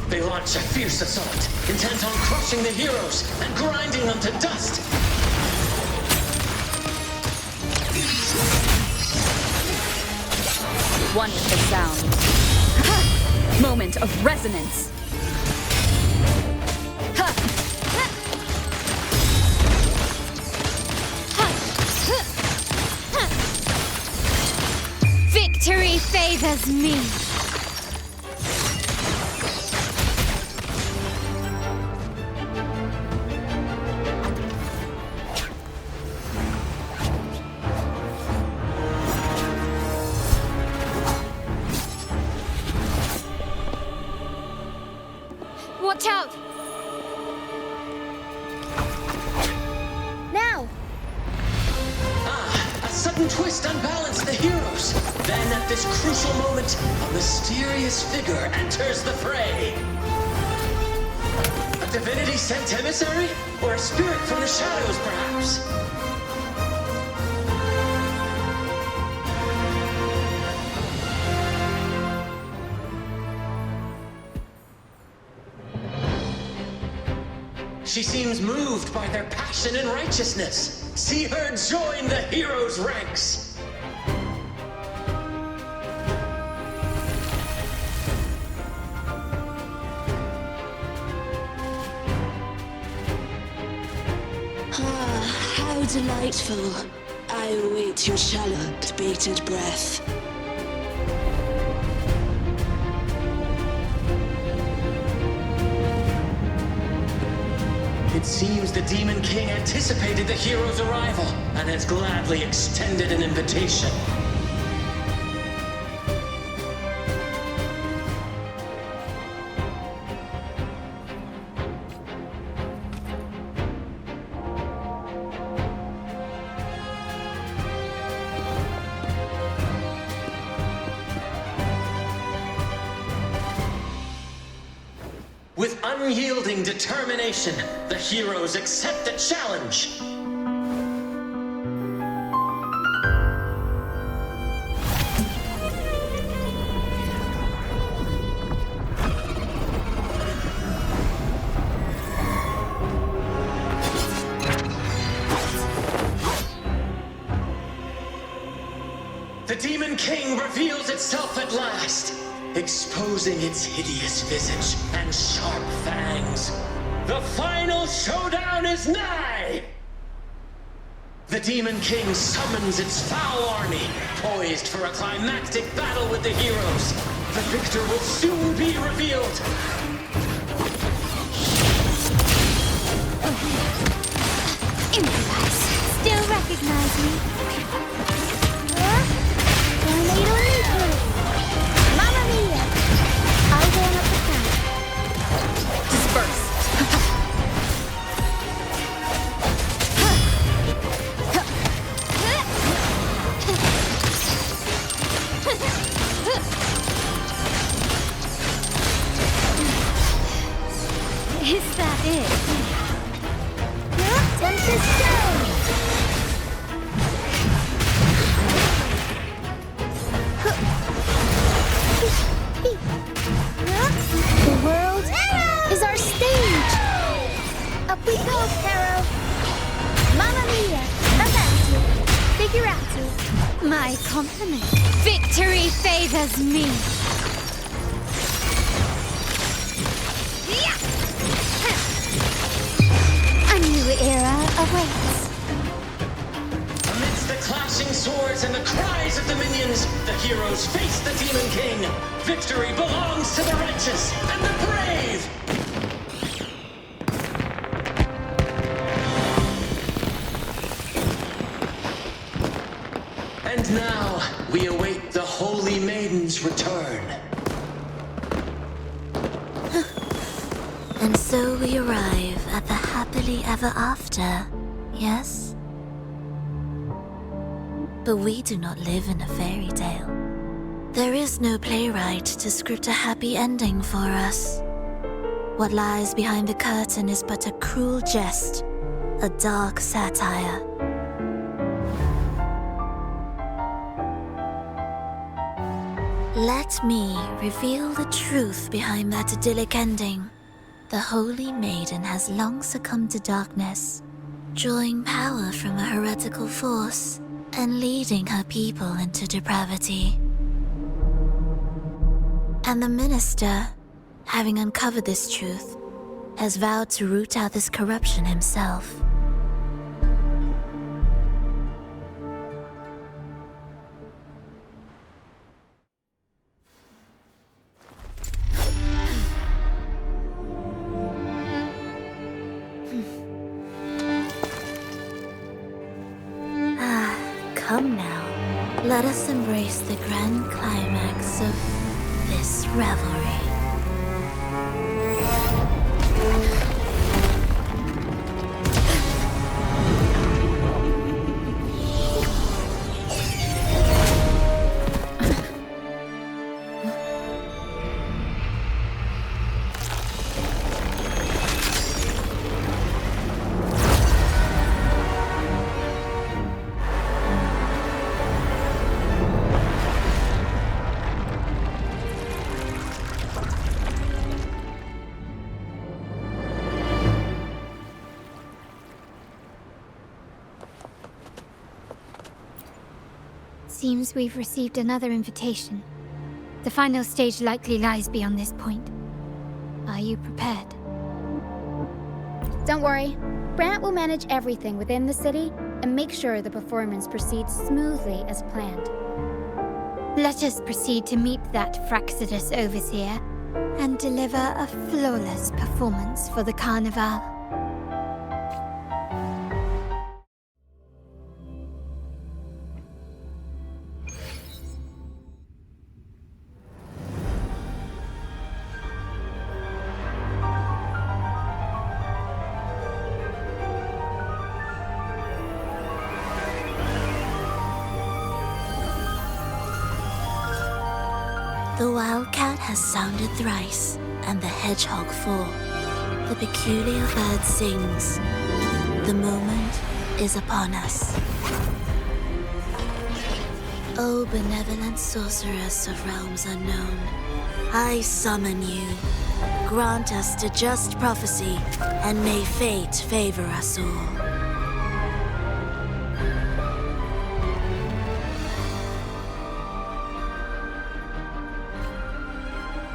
They launch a fierce assault, intent on crushing the heroes and grinding them to dust. Wonderful sound. Moment of resonance. Victory favors me. Watch out! Now! A sudden twist unbalanced the heroes. Then at this crucial moment, a mysterious figure enters the fray. A divinity sent emissary? Or a spirit from the shadows, perhaps? She seems moved by their passion and righteousness. See her join the heroes' ranks. Ah, how delightful. I await your shallowed, bated breath. It seems the Demon King anticipated the hero's arrival and has gladly extended an invitation. With unyielding determination, the heroes accept the challenge. The Demon King reveals itself at last, exposing its hideous visage and sharp fangs. The final showdown is nigh! The Demon King summons its foul army, poised for a climactic battle with the heroes. The victor will soon be revealed. Improvise. Still recognize me? Tornado Leaper! Mamma mia! I'll go on up the count. Disperse. Is that it? Tempest Stone! The world is our stage! Up we go, Caro! Mamma mia! Avanti! Figurati! My compliment. Victory favors me! A new era awaits. Amidst the clashing swords and the cries of the minions, the heroes face the Demon King. Victory belongs to the righteous and the brave! And now, we await the Holy Maiden's return. And so we arrive at the happily ever after, yes? But we do not live in a fairy tale. There is no playwright to script a happy ending for us. What lies behind the curtain is but a cruel jest, a dark satire. Let me reveal the truth behind that idyllic ending. The Holy Maiden has long succumbed to darkness, drawing power from a heretical force and leading her people into depravity. And the minister, having uncovered this truth, has vowed to root out this corruption himself. Come now, let us embrace the grand climax of this revelry. Seems we've received another invitation. The final stage likely lies beyond this point. Are you prepared? Don't worry. Brant will manage everything within the city and make sure the performance proceeds smoothly as planned. Let us proceed to meet that Fraxidus Overseer and deliver a flawless performance for the Carnival. The wildcat has sounded thrice, and the hedgehog fall. The peculiar bird sings. The moment is upon us. O benevolent sorceress of realms unknown, I summon you. Grant us to just prophecy, and may fate favor us all.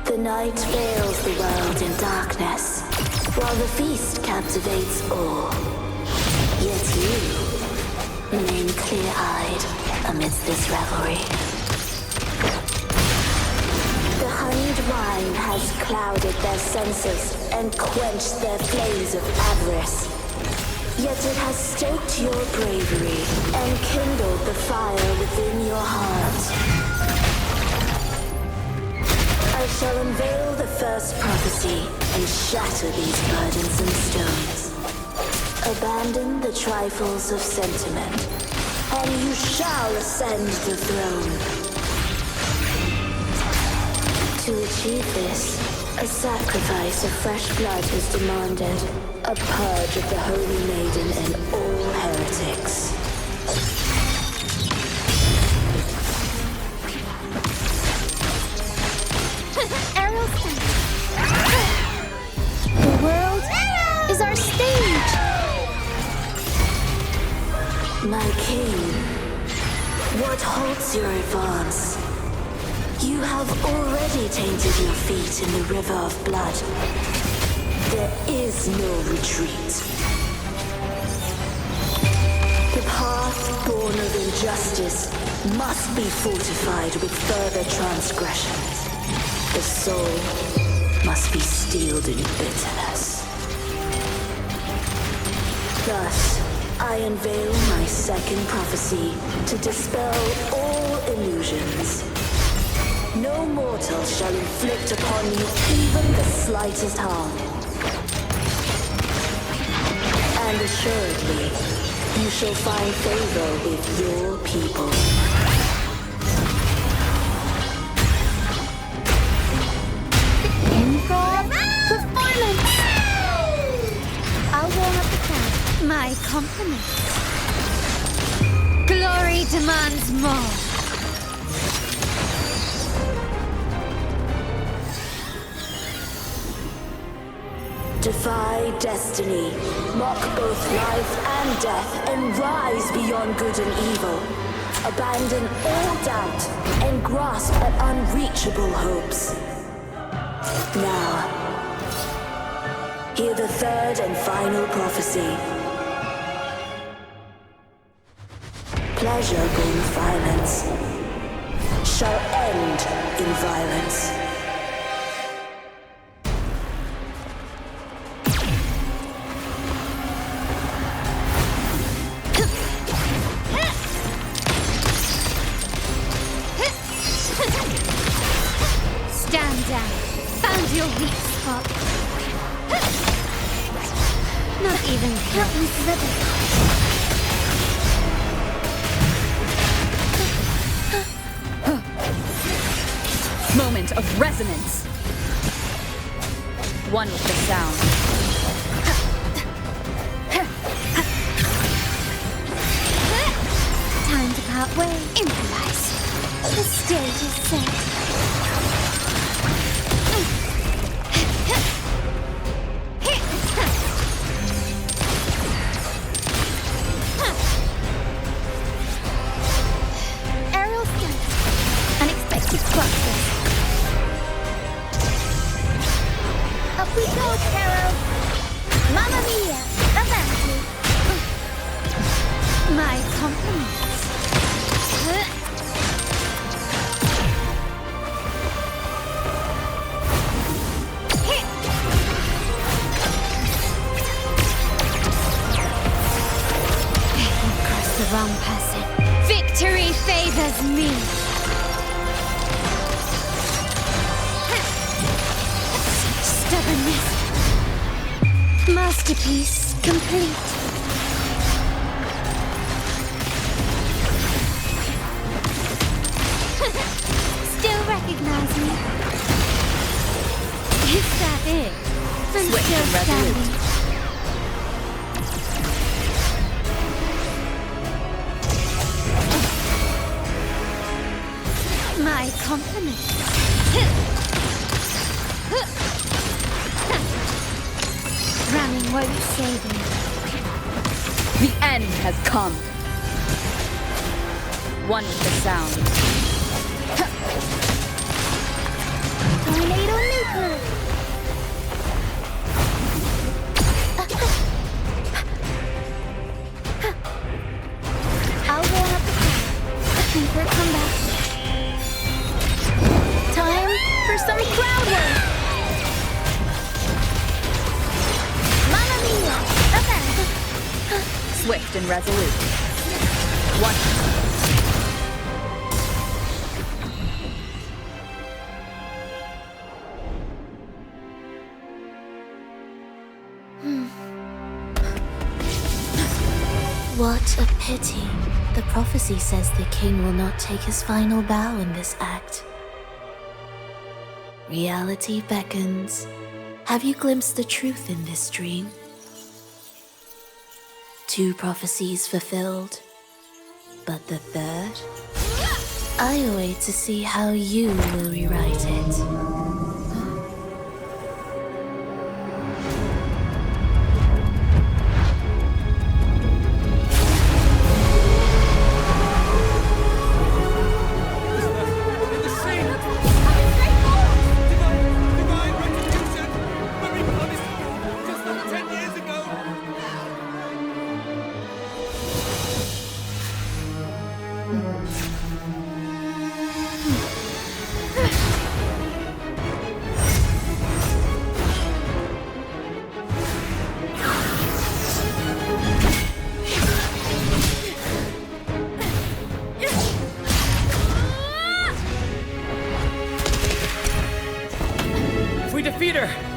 The night veils the world in darkness, while the feast captivates all. Yet you remain clear-eyed amidst this revelry. The honeyed wine has clouded their senses and quenched their flames of avarice. Yet it has stoked your bravery and kindled the fire within your heart. I shall unveil the first prophecy and shatter these burdensome stones. Abandon the trifles of sentiment, and you shall ascend the throne. To achieve this, a sacrifice of fresh blood was demanded, a purge of the Holy Maiden and all heretics. The world is our stage. My king, what halts your advance? You have already tainted your feet in the river of blood. There is no retreat. The path born of injustice must be fortified with further transgressions. The soul must be steeled in bitterness. Thus, I unveil my second prophecy to dispel all illusions. No mortal shall inflict upon you even the slightest harm. And assuredly, you shall find favor with your people. Improv performance. I'll warm up the crowd. My compliments. Glory demands more. Defy destiny, mock both life and death, and rise beyond good and evil. Abandon all doubt and grasp at unreachable hopes. Now, hear the third and final prophecy. Pleasure born of violence shall end in violence. Stand down. Found your weak spot. Not even Mrs. Moment of resonance. One with the sound. Time to part ways. Improvise. The stage is set. Aerial stunt. Unexpected progress. Up we go, Carol. Mamma mia, avanti. My compliments. The wrong person. Victory favors me. Stubbornness. Masterpiece complete. Still recognize me? Is that it? I'm Swift still and resolute. standing. My compliments. Running won't save me. The end has come. One with the sound. Tornado nuker. I'll warm up the crowd. Looking for a comeback. Time for some crowd work. Mamma mia! Swift and resolute. One. What a pity. The prophecy says the king will not take his final bow in this act. Reality beckons. Have you glimpsed the truth in this dream? 2 prophecies fulfilled, but the third? I await to see how you will rewrite it.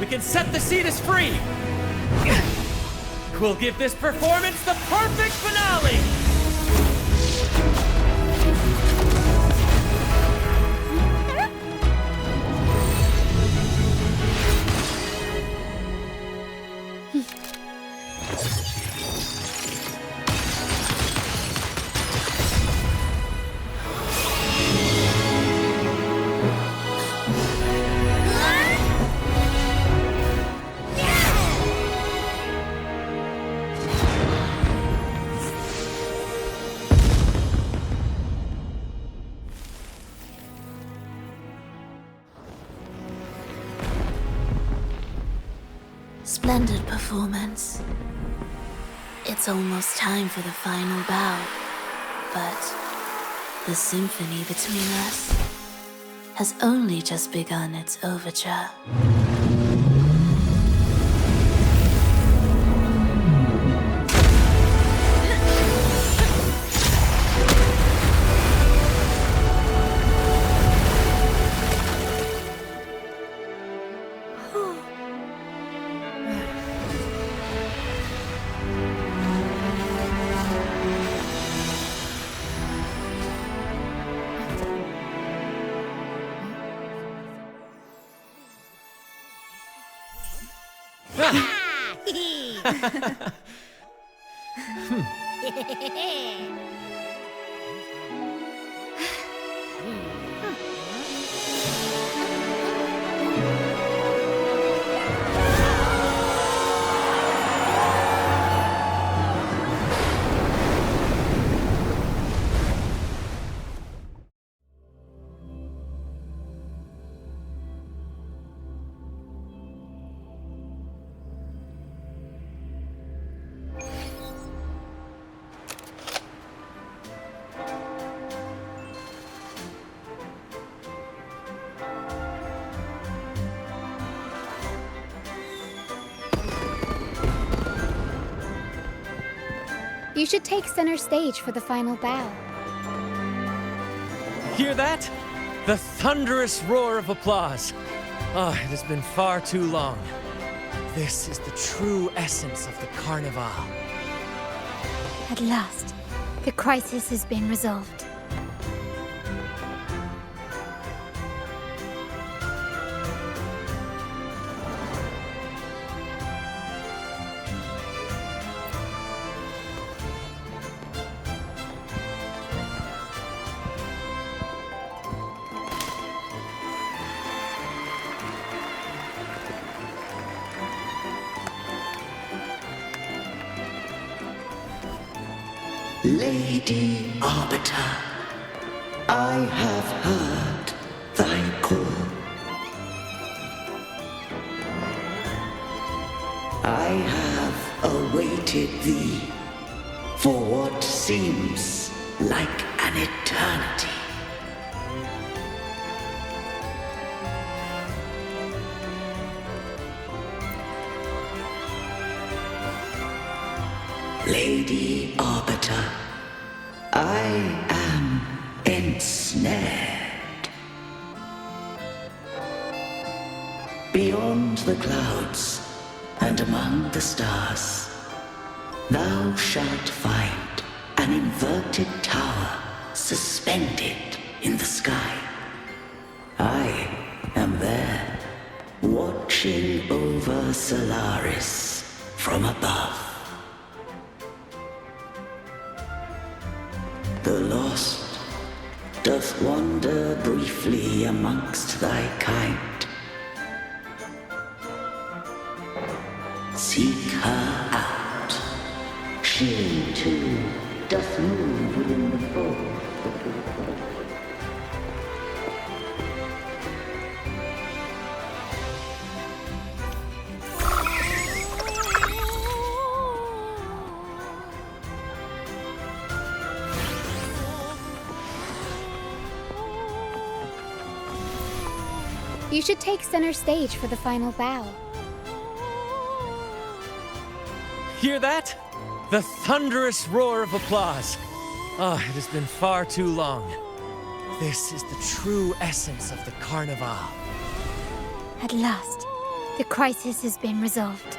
We can set the Cetus free! We'll give this performance the perfect finale! Splendid performance. It's almost time for the final bow, but the symphony between us has only just begun its overture. You should take center stage for the final bow. Hear that? The thunderous roar of applause. Oh, it has been far too long. This is the true essence of the Carnival. At last, the crisis has been resolved. Lady Arbiter, I have heard thy call. I have awaited thee for what seems like an eternity. Lady Arbiter, I am ensnared. Beyond the clouds and among the stars, thou shalt find an inverted tower suspended in the sky. I am there, watching over Solaris from above. The lost doth wander briefly amongst thy kind. Seek her out. She too doth move within the fold. You should take center stage for the final bow. Hear that? The thunderous roar of applause. Ah, it has been far too long. This is the true essence of the Carnival. At last, the crisis has been resolved.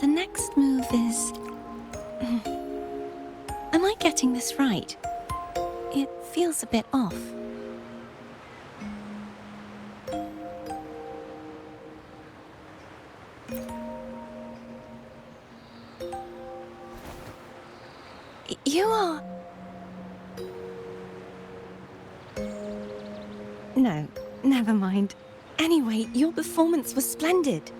The next move is... Am I getting this right? It feels a bit off. You are... No, never mind. Anyway, your performance was splendid.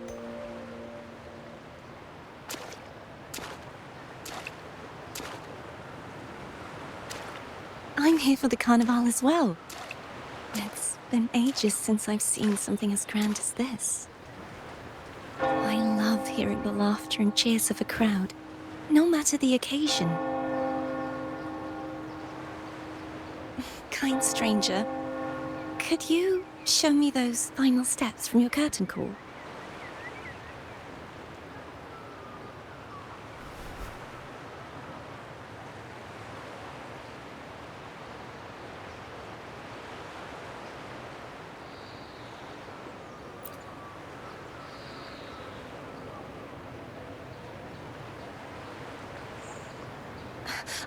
I'm here for the Carnival as well. It's been ages since I've seen something as grand as this. I love hearing the laughter and cheers of a crowd, no matter the occasion. Kind stranger, could you show me those final steps from your curtain call?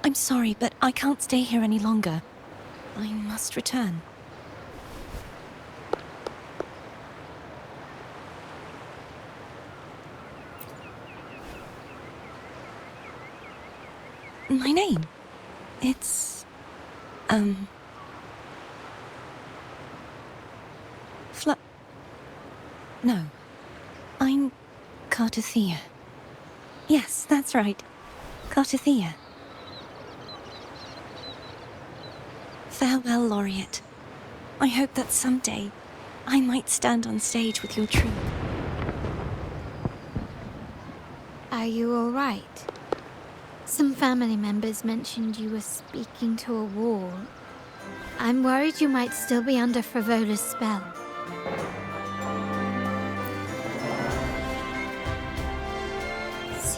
I'm sorry, but I can't stay here any longer. I must return. My name? It's... No. I'm Cartothea. Yes, that's right. Cartothea. Farewell, Laureate. I hope that someday I might stand on stage with your troupe. Are you all right? Some family members mentioned you were speaking to a wall. I'm worried you might still be under Frivola's spell.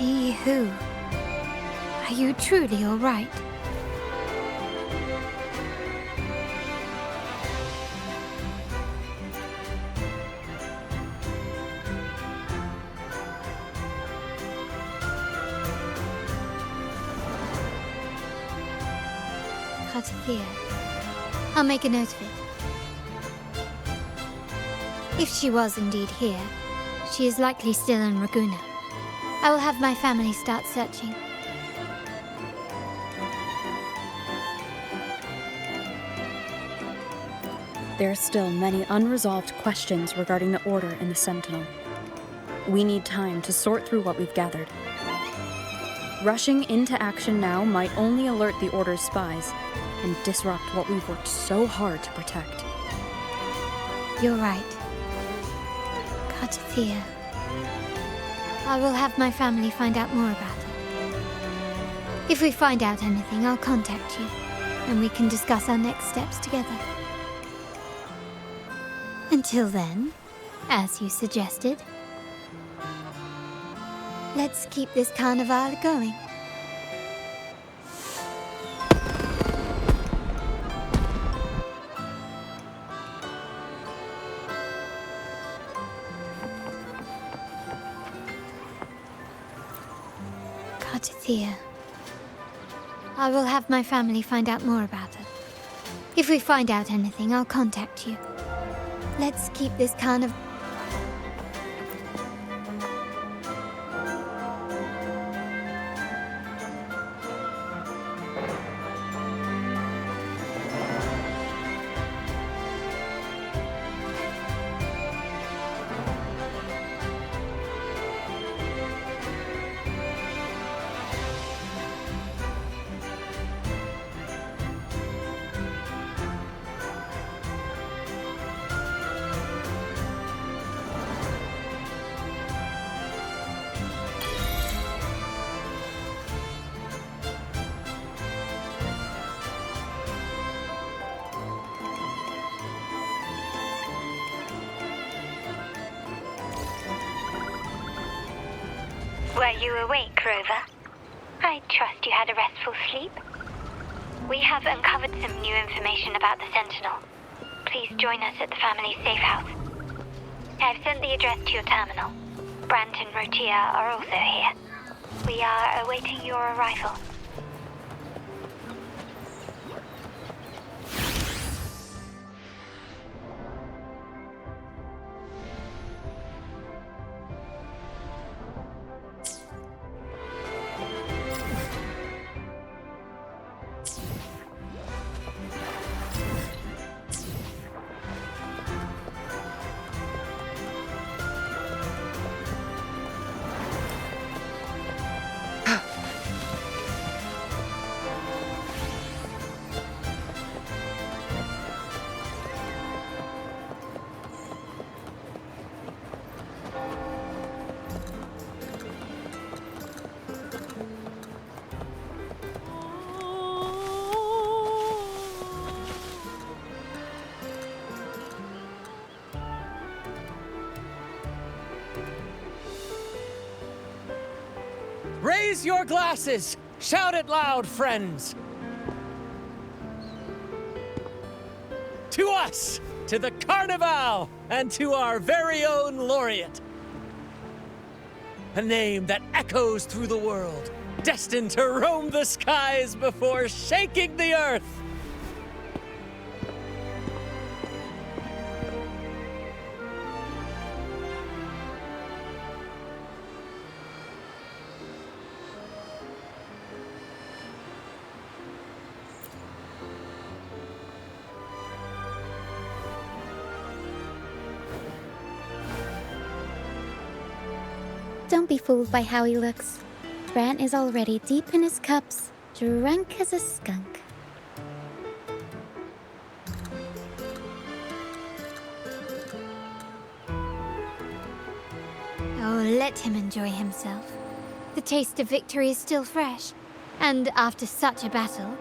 See who? Are you truly all right? Cartathea. I'll make a note of it. If she was indeed here, she is likely still in Raguna. I will have my family start searching. There are still many unresolved questions regarding the Order and the Sentinel. We need time to sort through what we've gathered. Rushing into action now might only alert the Order's spies and disrupt what we've worked so hard to protect. You're right. Cartathea. I will have my family find out more about it. If we find out anything, I'll contact you, and we can discuss our next steps together. Until then, as you suggested, let's keep this carnival going. Cartathea. I will have my family find out more about her. If we find out anything, I'll contact you. Let's keep this carnival. Were you awake, Rover? I trust you had a restful sleep. We have uncovered some new information about the Sentinel. Please join us at the family's safe house. I've sent the address to your terminal. Brant and Rotia are also here. We are awaiting your arrival. Raise your glasses! Shout it loud, friends! To us! To the Carnival! And to our very own laureate! A name that echoes through the world, destined to roam the skies before shaking the earth! Don't be fooled by how he looks. Brant is already deep in his cups, drunk as a skunk. Oh, let him enjoy himself. The taste of victory is still fresh, and after such a battle,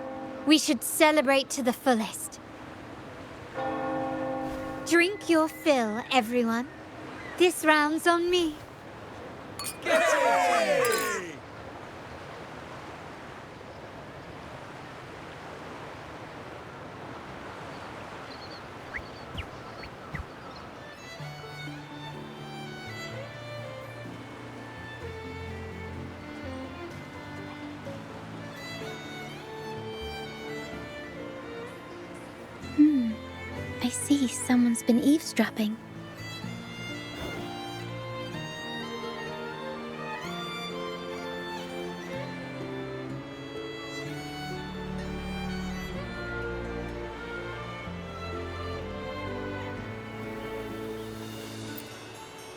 we should celebrate to the fullest. Drink your fill, everyone. This round's on me. Yay! see someone's been eavesdropping.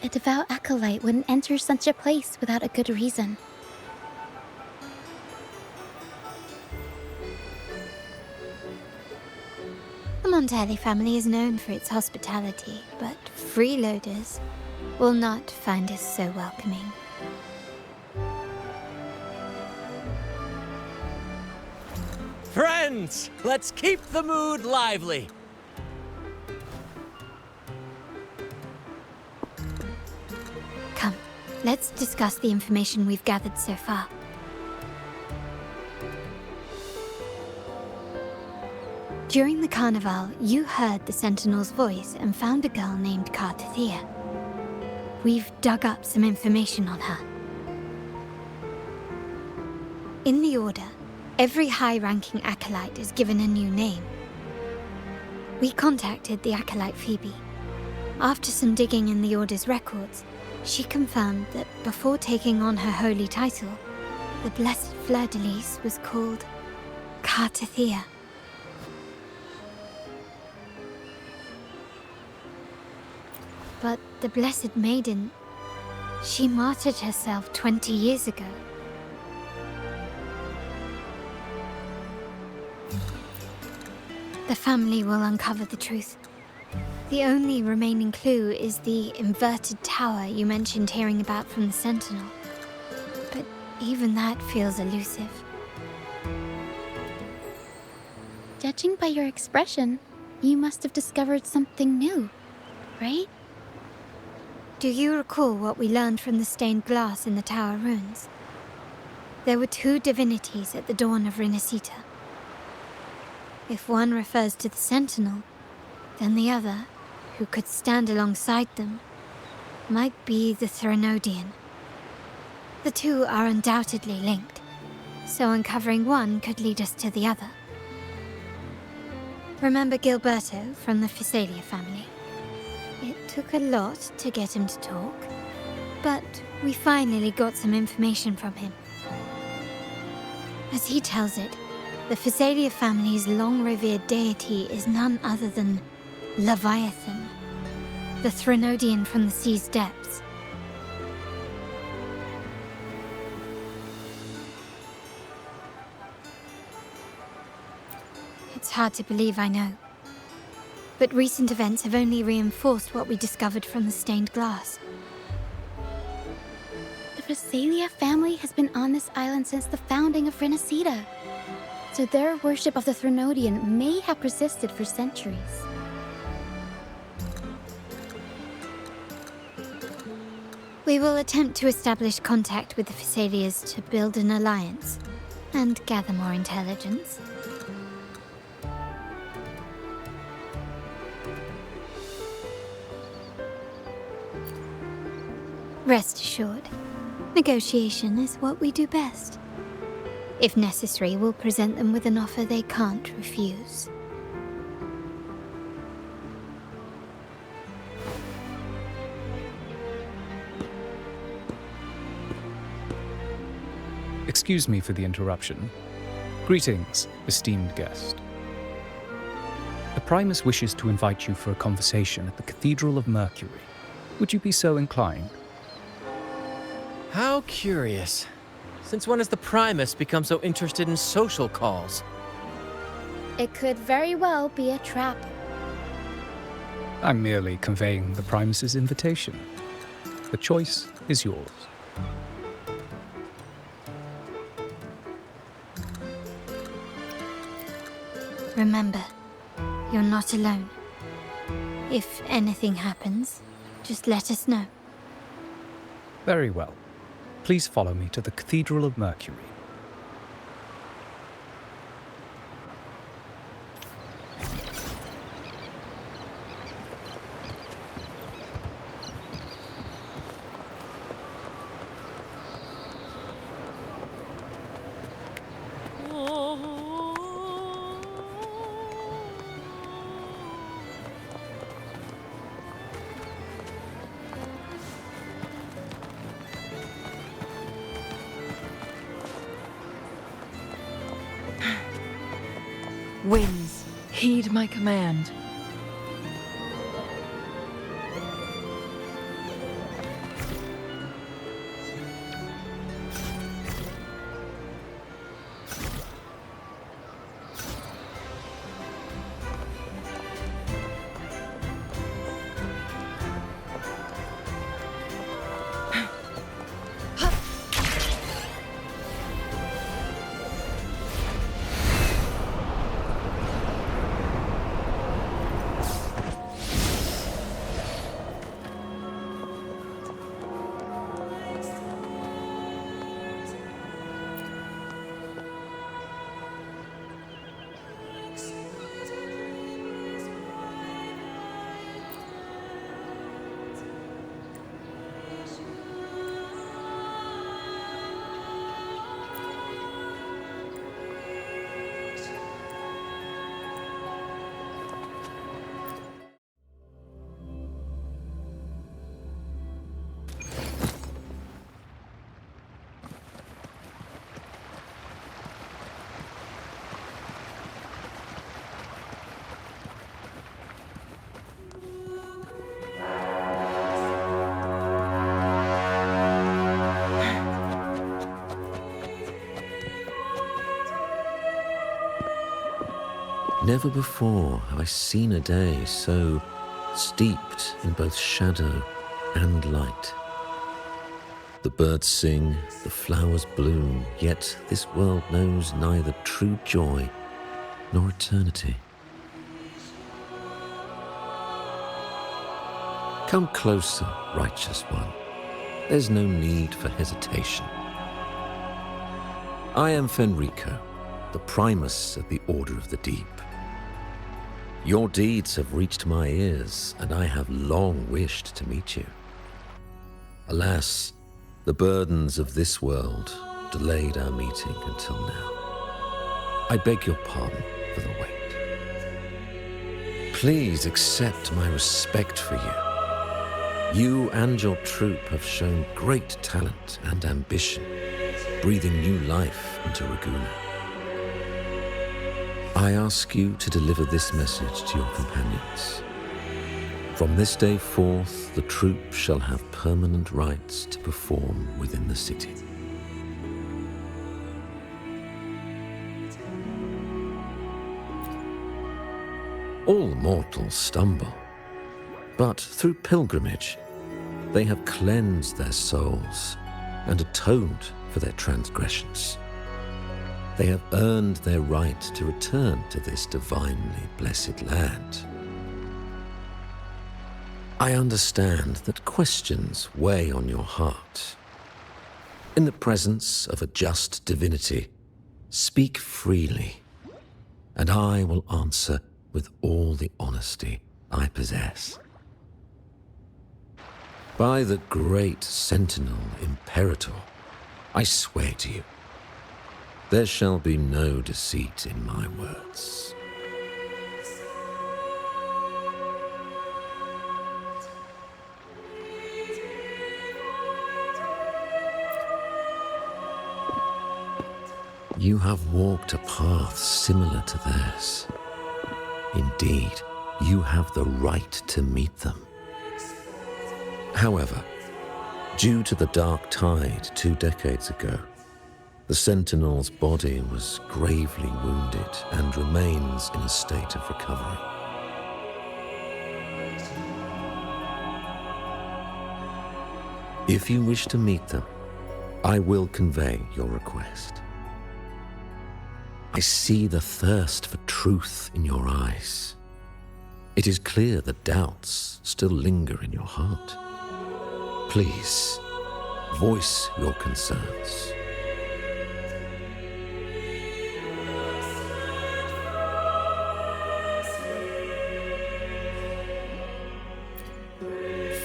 A devout acolyte wouldn't enter such a place without a good reason. The Montelli family is known for its hospitality, but freeloaders will not find us so welcoming. Friends, let's keep the mood lively. Come, let's discuss the information we've gathered so far. During the carnival, you heard the Sentinel's voice and found a girl named Cartathea. We've dug up some information on her. In the Order, every high-ranking acolyte is given a new name. We contacted the acolyte Phoebe. After some digging in the Order's records, she confirmed that before taking on her holy title, the Blessed Fleur-de-Lis was called Cartathea. But the Blessed Maiden, she martyred herself 20 years ago. The family will uncover the truth. The only remaining clue is the inverted tower you mentioned hearing about from the Sentinel. But even that feels elusive. Judging by your expression, you must have discovered something new, right? Do you recall what we learned from the stained glass in the tower ruins? There were two divinities at the dawn of Renacita. If one refers to the Sentinel, then the other, who could stand alongside them, might be the Threnodian. The two are undoubtedly linked, so uncovering one could lead us to the other. Remember Gilberto from the Physalia family? It took a lot to get him to talk, but we finally got some information from him. As he tells it, the Physalia family's long-revered deity is none other than Leviathan, the Threnodian from the sea's depths. It's hard to believe, I know. But recent events have only reinforced what we discovered from the stained glass. The Physalia family has been on this island since the founding of Renacita, so their worship of the Threnodian may have persisted for centuries. We will attempt to establish contact with the Physalias to build an alliance and gather more intelligence. Rest assured, negotiation is what we do best. If necessary, we'll present them with an offer they can't refuse. Excuse me for the interruption. Greetings, esteemed guest. The Primus wishes to invite you for a conversation at the Cathedral of Mercury. Would you be so inclined? How curious. Since when has the Primus become so interested in social calls? It could very well be a trap. I'm merely conveying the Primus's invitation. The choice is yours. Remember, you're not alone. If anything happens, just let us know. Very well. Please follow me to the Cathedral of Mercury. Winds, heed my command. Never before have I seen a day so steeped in both shadow and light. The birds sing, the flowers bloom, yet this world knows neither true joy nor eternity. Come closer, righteous one. There's no need for hesitation. I am Fenrico, the Primus of the Order of the Deep. Your deeds have reached my ears, and I have long wished to meet you. Alas, the burdens of this world delayed our meeting until now. I beg your pardon for the wait. Please accept my respect for you. You and your troop have shown great talent and ambition, breathing new life into Raguna. I ask you to deliver this message to your companions. From this day forth, the troop shall have permanent rights to perform within the city. All mortals stumble, but through pilgrimage, they have cleansed their souls and atoned for their transgressions. They have earned their right to return to this divinely blessed land. I understand that questions weigh on your heart. In the presence of a just divinity, speak freely, and I will answer with all the honesty I possess. By the great Sentinel Imperator, I swear to you, there shall be no deceit in my words. You have walked a path similar to theirs. Indeed, you have the right to meet them. However, due to the Dark Tide 2 decades ago, the Sentinel's body was gravely wounded and remains in a state of recovery. If you wish to meet them, I will convey your request. I see the thirst for truth in your eyes. It is clear that doubts still linger in your heart. Please, voice your concerns.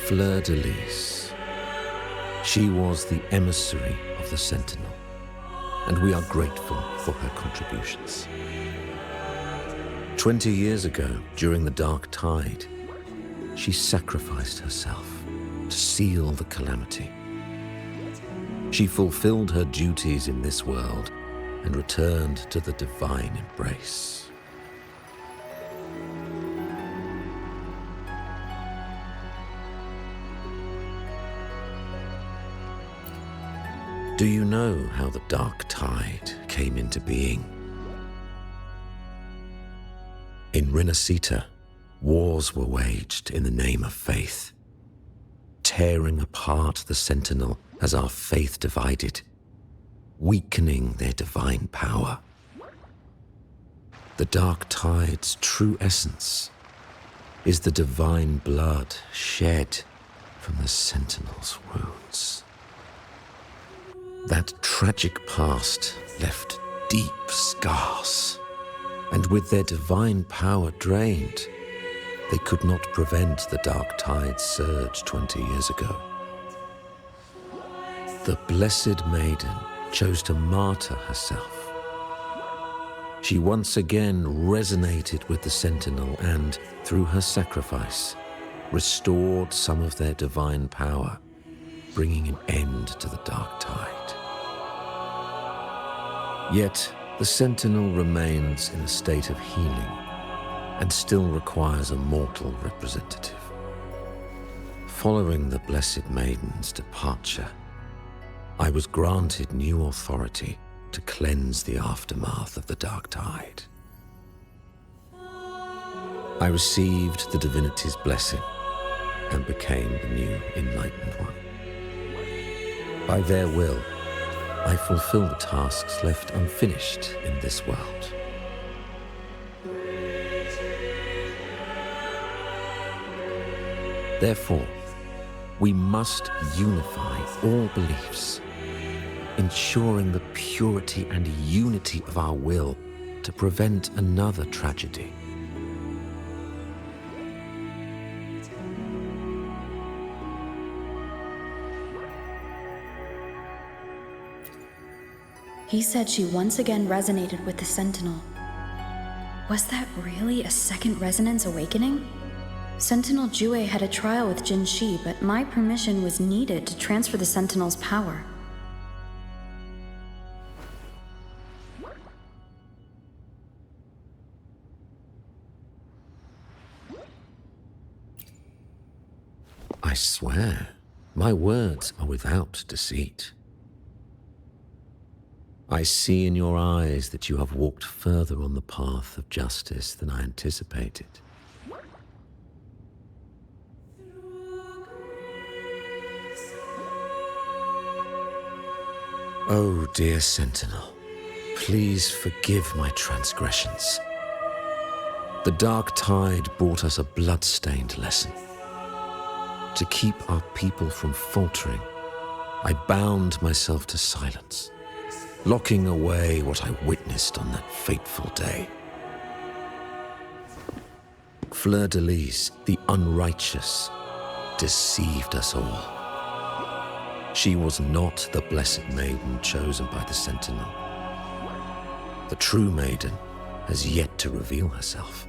Fleur-de-Lis. She was the emissary of the Sentinel, and we are grateful for her contributions. 20 years ago, during the Dark Tide, she sacrificed herself to seal the calamity. She fulfilled her duties in this world and returned to the divine embrace. Do you know how the Dark Tide came into being? In Rinascita, wars were waged in the name of faith, tearing apart the Sentinel as our faith divided, weakening their divine power. The Dark Tide's true essence is the divine blood shed from the Sentinel's wounds. That tragic past left deep scars, and with their divine power drained, they could not prevent the Dark Tide's surge 20 years ago. The Blessed Maiden chose to martyr herself. She once again resonated with the Sentinel and, through her sacrifice, restored some of their divine power, bringing an end to the Dark Tide. Yet, the Sentinel remains in a state of healing and still requires a mortal representative. Following the Blessed Maiden's departure, I was granted new authority to cleanse the aftermath of the Dark Tide. I received the divinity's blessing and became the new Enlightened One. By their will, I fulfill the tasks left unfinished in this world. Therefore, we must unify all beliefs, ensuring the purity and unity of our will to prevent another tragedy. He said she once again resonated with the Sentinel. Was that really a second resonance awakening? Sentinel Jue had a trial with Jin Shi, but my permission was needed to transfer the Sentinel's power. I swear, my words are without deceit. I see in your eyes that you have walked further on the path of justice than I anticipated. Oh, dear Sentinel, please forgive my transgressions. The Dark Tide brought us a blood-stained lesson. To keep our people from faltering, I bound myself to silence, locking away what I witnessed on that fateful day. Fleur-de-Lis, the unrighteous, deceived us all. She was not the Blessed Maiden chosen by the Sentinel. The true Maiden has yet to reveal herself.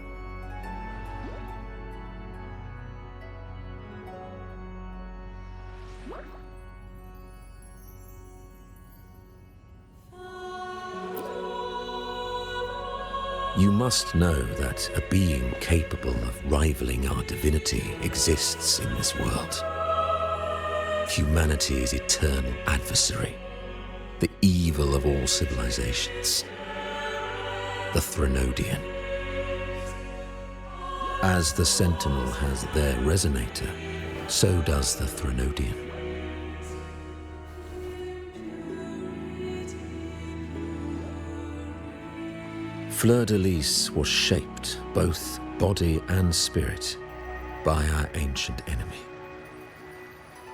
You must know that a being capable of rivaling our divinity exists in this world. Humanity's eternal adversary, the evil of all civilizations, the Threnodian. As the Sentinel has their resonator, so does the Threnodian. Fleur-de-Lis was shaped, both body and spirit, by our ancient enemy.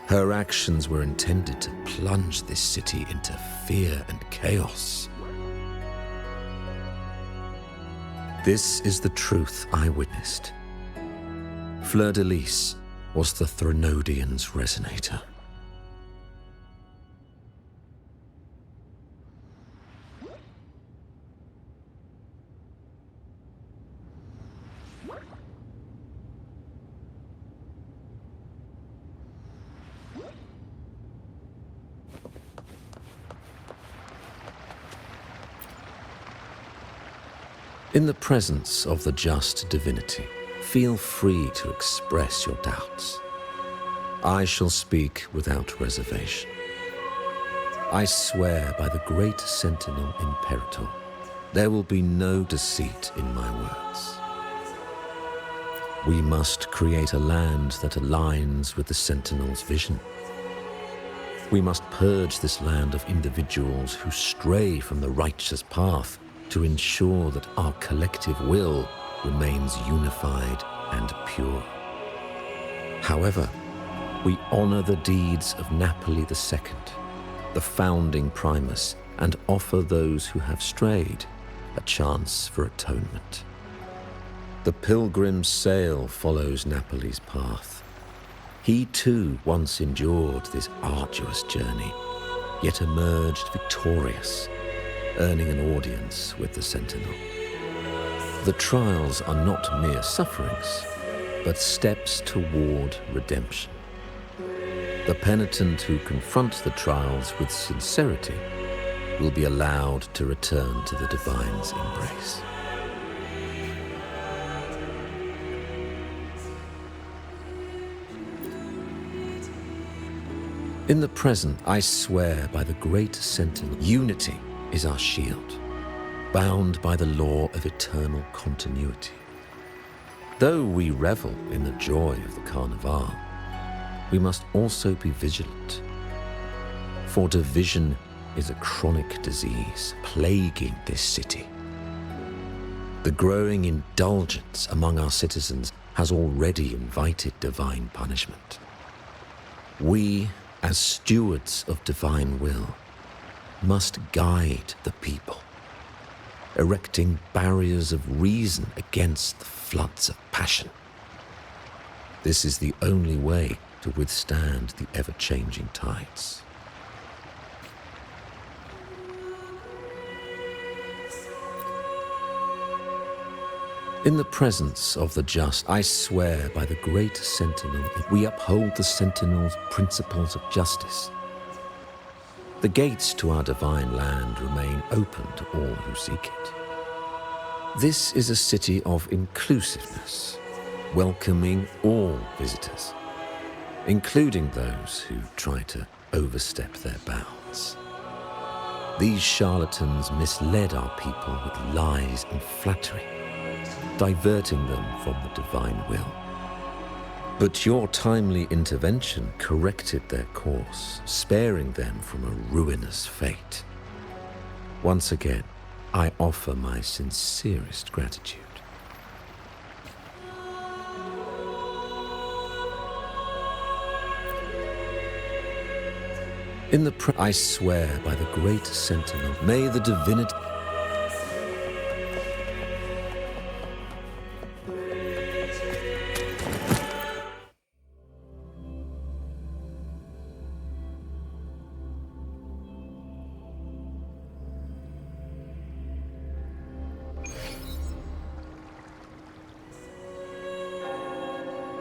Her actions were intended to plunge this city into fear and chaos. This is the truth I witnessed. Fleur-de-Lis was the Threnodian's resonator. In the presence of the just divinity, feel free to express your doubts. I shall speak without reservation. I swear by the great Sentinel Imperator, there will be no deceit in my words. We must create a land that aligns with the Sentinel's vision. We must purge this land of individuals who stray from the righteous path to ensure that our collective will remains unified and pure. However, we honor the deeds of Napoli II, the founding Primus, and offer those who have strayed a chance for atonement. The pilgrim's sail follows Napoli's path. He too once endured this arduous journey, yet emerged victorious, earning an audience with the Sentinel. The trials are not mere sufferings, but steps toward redemption. The penitent who confront the trials with sincerity will be allowed to return to the Divine's embrace. In the present, I swear by the great Sentinel, unity is our shield, bound by the law of eternal continuity. Though we revel in the joy of the Carnival, we must also be vigilant. For division is a chronic disease plaguing this city. The growing indulgence among our citizens has already invited divine punishment. We, as stewards of divine will, must guide the people, erecting barriers of reason against the floods of passion. This is the only way to withstand the ever-changing tides. In the presence of the just, I swear by the great Sentinel that we uphold the Sentinel's principles of justice. The gates to our divine land remain open to all who seek it. This is a city of inclusiveness, welcoming all visitors, including those who try to overstep their bounds. These charlatans misled our people with lies and flattery, diverting them from the divine will. But your timely intervention corrected their course, sparing them from a ruinous fate. Once again, I offer my sincerest gratitude. I swear by the great Sentinel, may the divinity...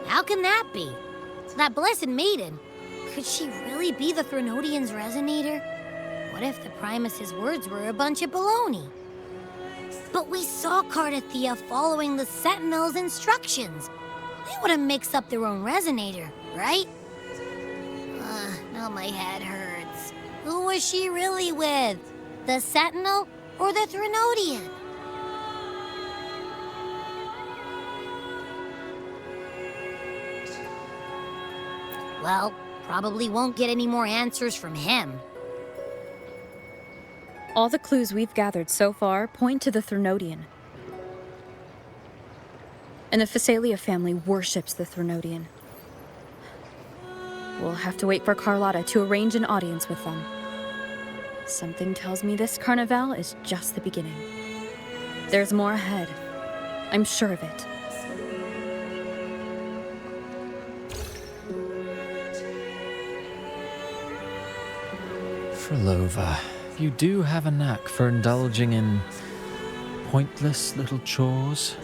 How can that be? That blessed maiden. Could she really be the Threnodian's resonator? What if the Primus's words were a bunch of baloney? But we saw Cardathea following the Sentinel's instructions. They wouldn't mix up their own resonator, right? Now my head hurts. Who was she really with? The Sentinel or the Threnodian? Well, probably won't get any more answers from him. All the clues we've gathered so far point to the Threnodian. And the Phasalia family worships the Threnodian. We'll have to wait for Carlotta to arrange an audience with them. Something tells me this Carnival is just the beginning. There's more ahead. I'm sure of it. Frolova, you do have a knack for indulging in pointless little chores.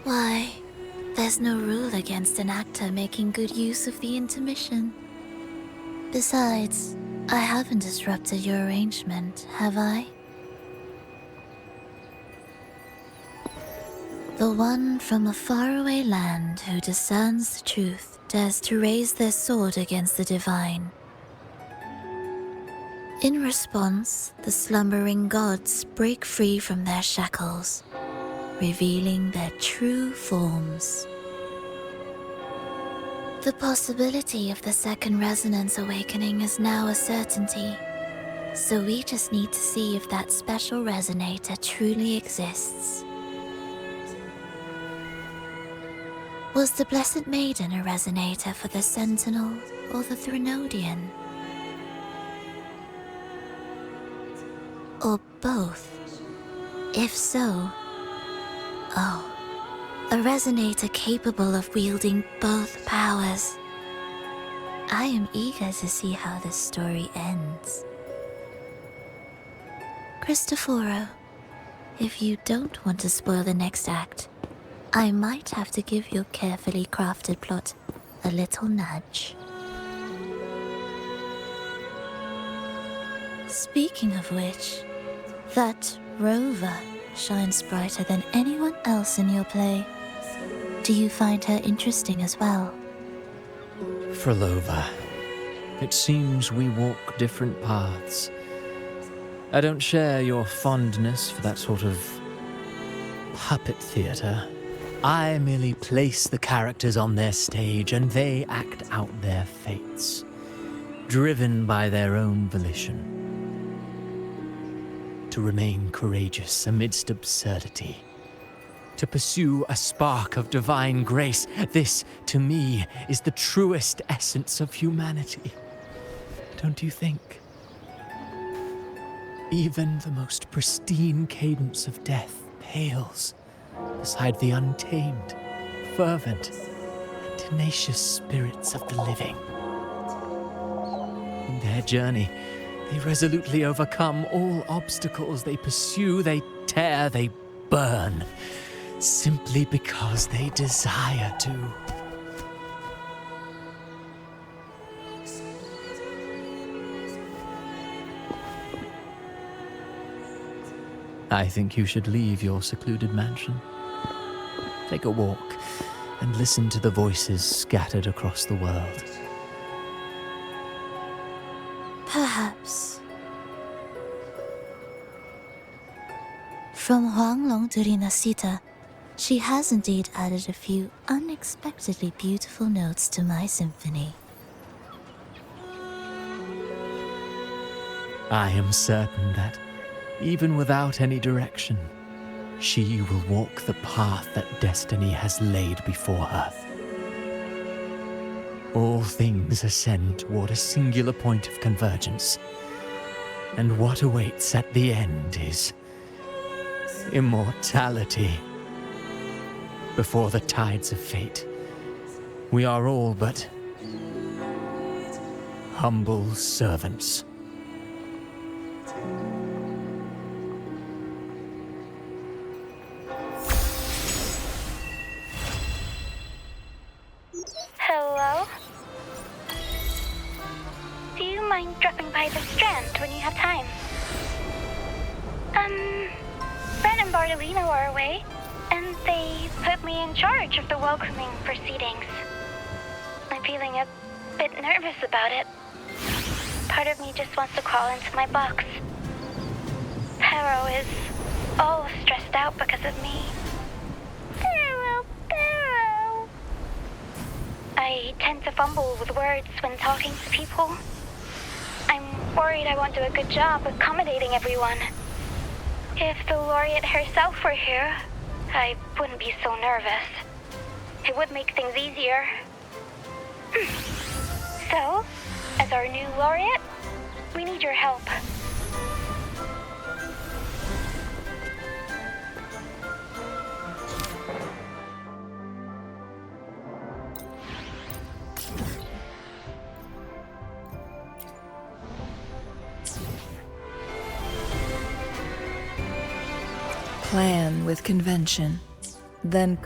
Why, there's no rule against an actor making good use of the intermission. Besides, I haven't disrupted your arrangement, have I? The one from a faraway land who discerns the truth dares to raise their sword against the divine. In response, the slumbering gods break free from their shackles, revealing their true forms. The possibility of the second resonance awakening is now a certainty, so we just need to see if that special resonator truly exists. Was the Blessed Maiden a resonator for the Sentinel or the Threnodian? Or both? If so, a resonator capable of wielding both powers. I am eager to see how this story ends. Cristoforo, if you don't want to spoil the next act, I might have to give your carefully crafted plot a little nudge. Speaking of which, that rover shines brighter than anyone else in your play. Do you find her interesting as well? Frolova, it seems we walk different paths. I don't share your fondness for that sort of puppet theatre. I merely place the characters on their stage and they act out their fates, driven by their own volition. To remain courageous amidst absurdity. To pursue a spark of divine grace. This, to me, is the truest essence of humanity. Don't you think? Even the most pristine cadence of death pales beside the untamed, fervent, and tenacious spirits of the living. In their journey, they resolutely overcome all obstacles. They pursue, they tear, they burn, simply because they desire to. I think you should leave your secluded mansion. Take a walk and listen to the voices scattered across the world. Perhaps. From Huanglong to Rinasita, she has indeed added a few unexpectedly beautiful notes to my symphony. I am certain that, even without any direction, she will walk the path that destiny has laid before her. All things ascend toward a singular point of convergence, and what awaits at the end is immortality. Before the tides of fate, we are all but humble servants. Hello? Do you mind dropping by the Strand when you have time? Ren and Bartolino are away, and they put me in charge of the welcoming proceedings. I'm feeling a bit nervous about it. Part of me just wants to crawl into my box. Pero is all stressed out because of me. Pero. I tend to fumble with words when talking to people. I'm worried I won't do a good job accommodating everyone. If the laureate herself were here, I wouldn't be so nervous. It would make things easier. So, as our new laureate, we need your help. Plan with convention, then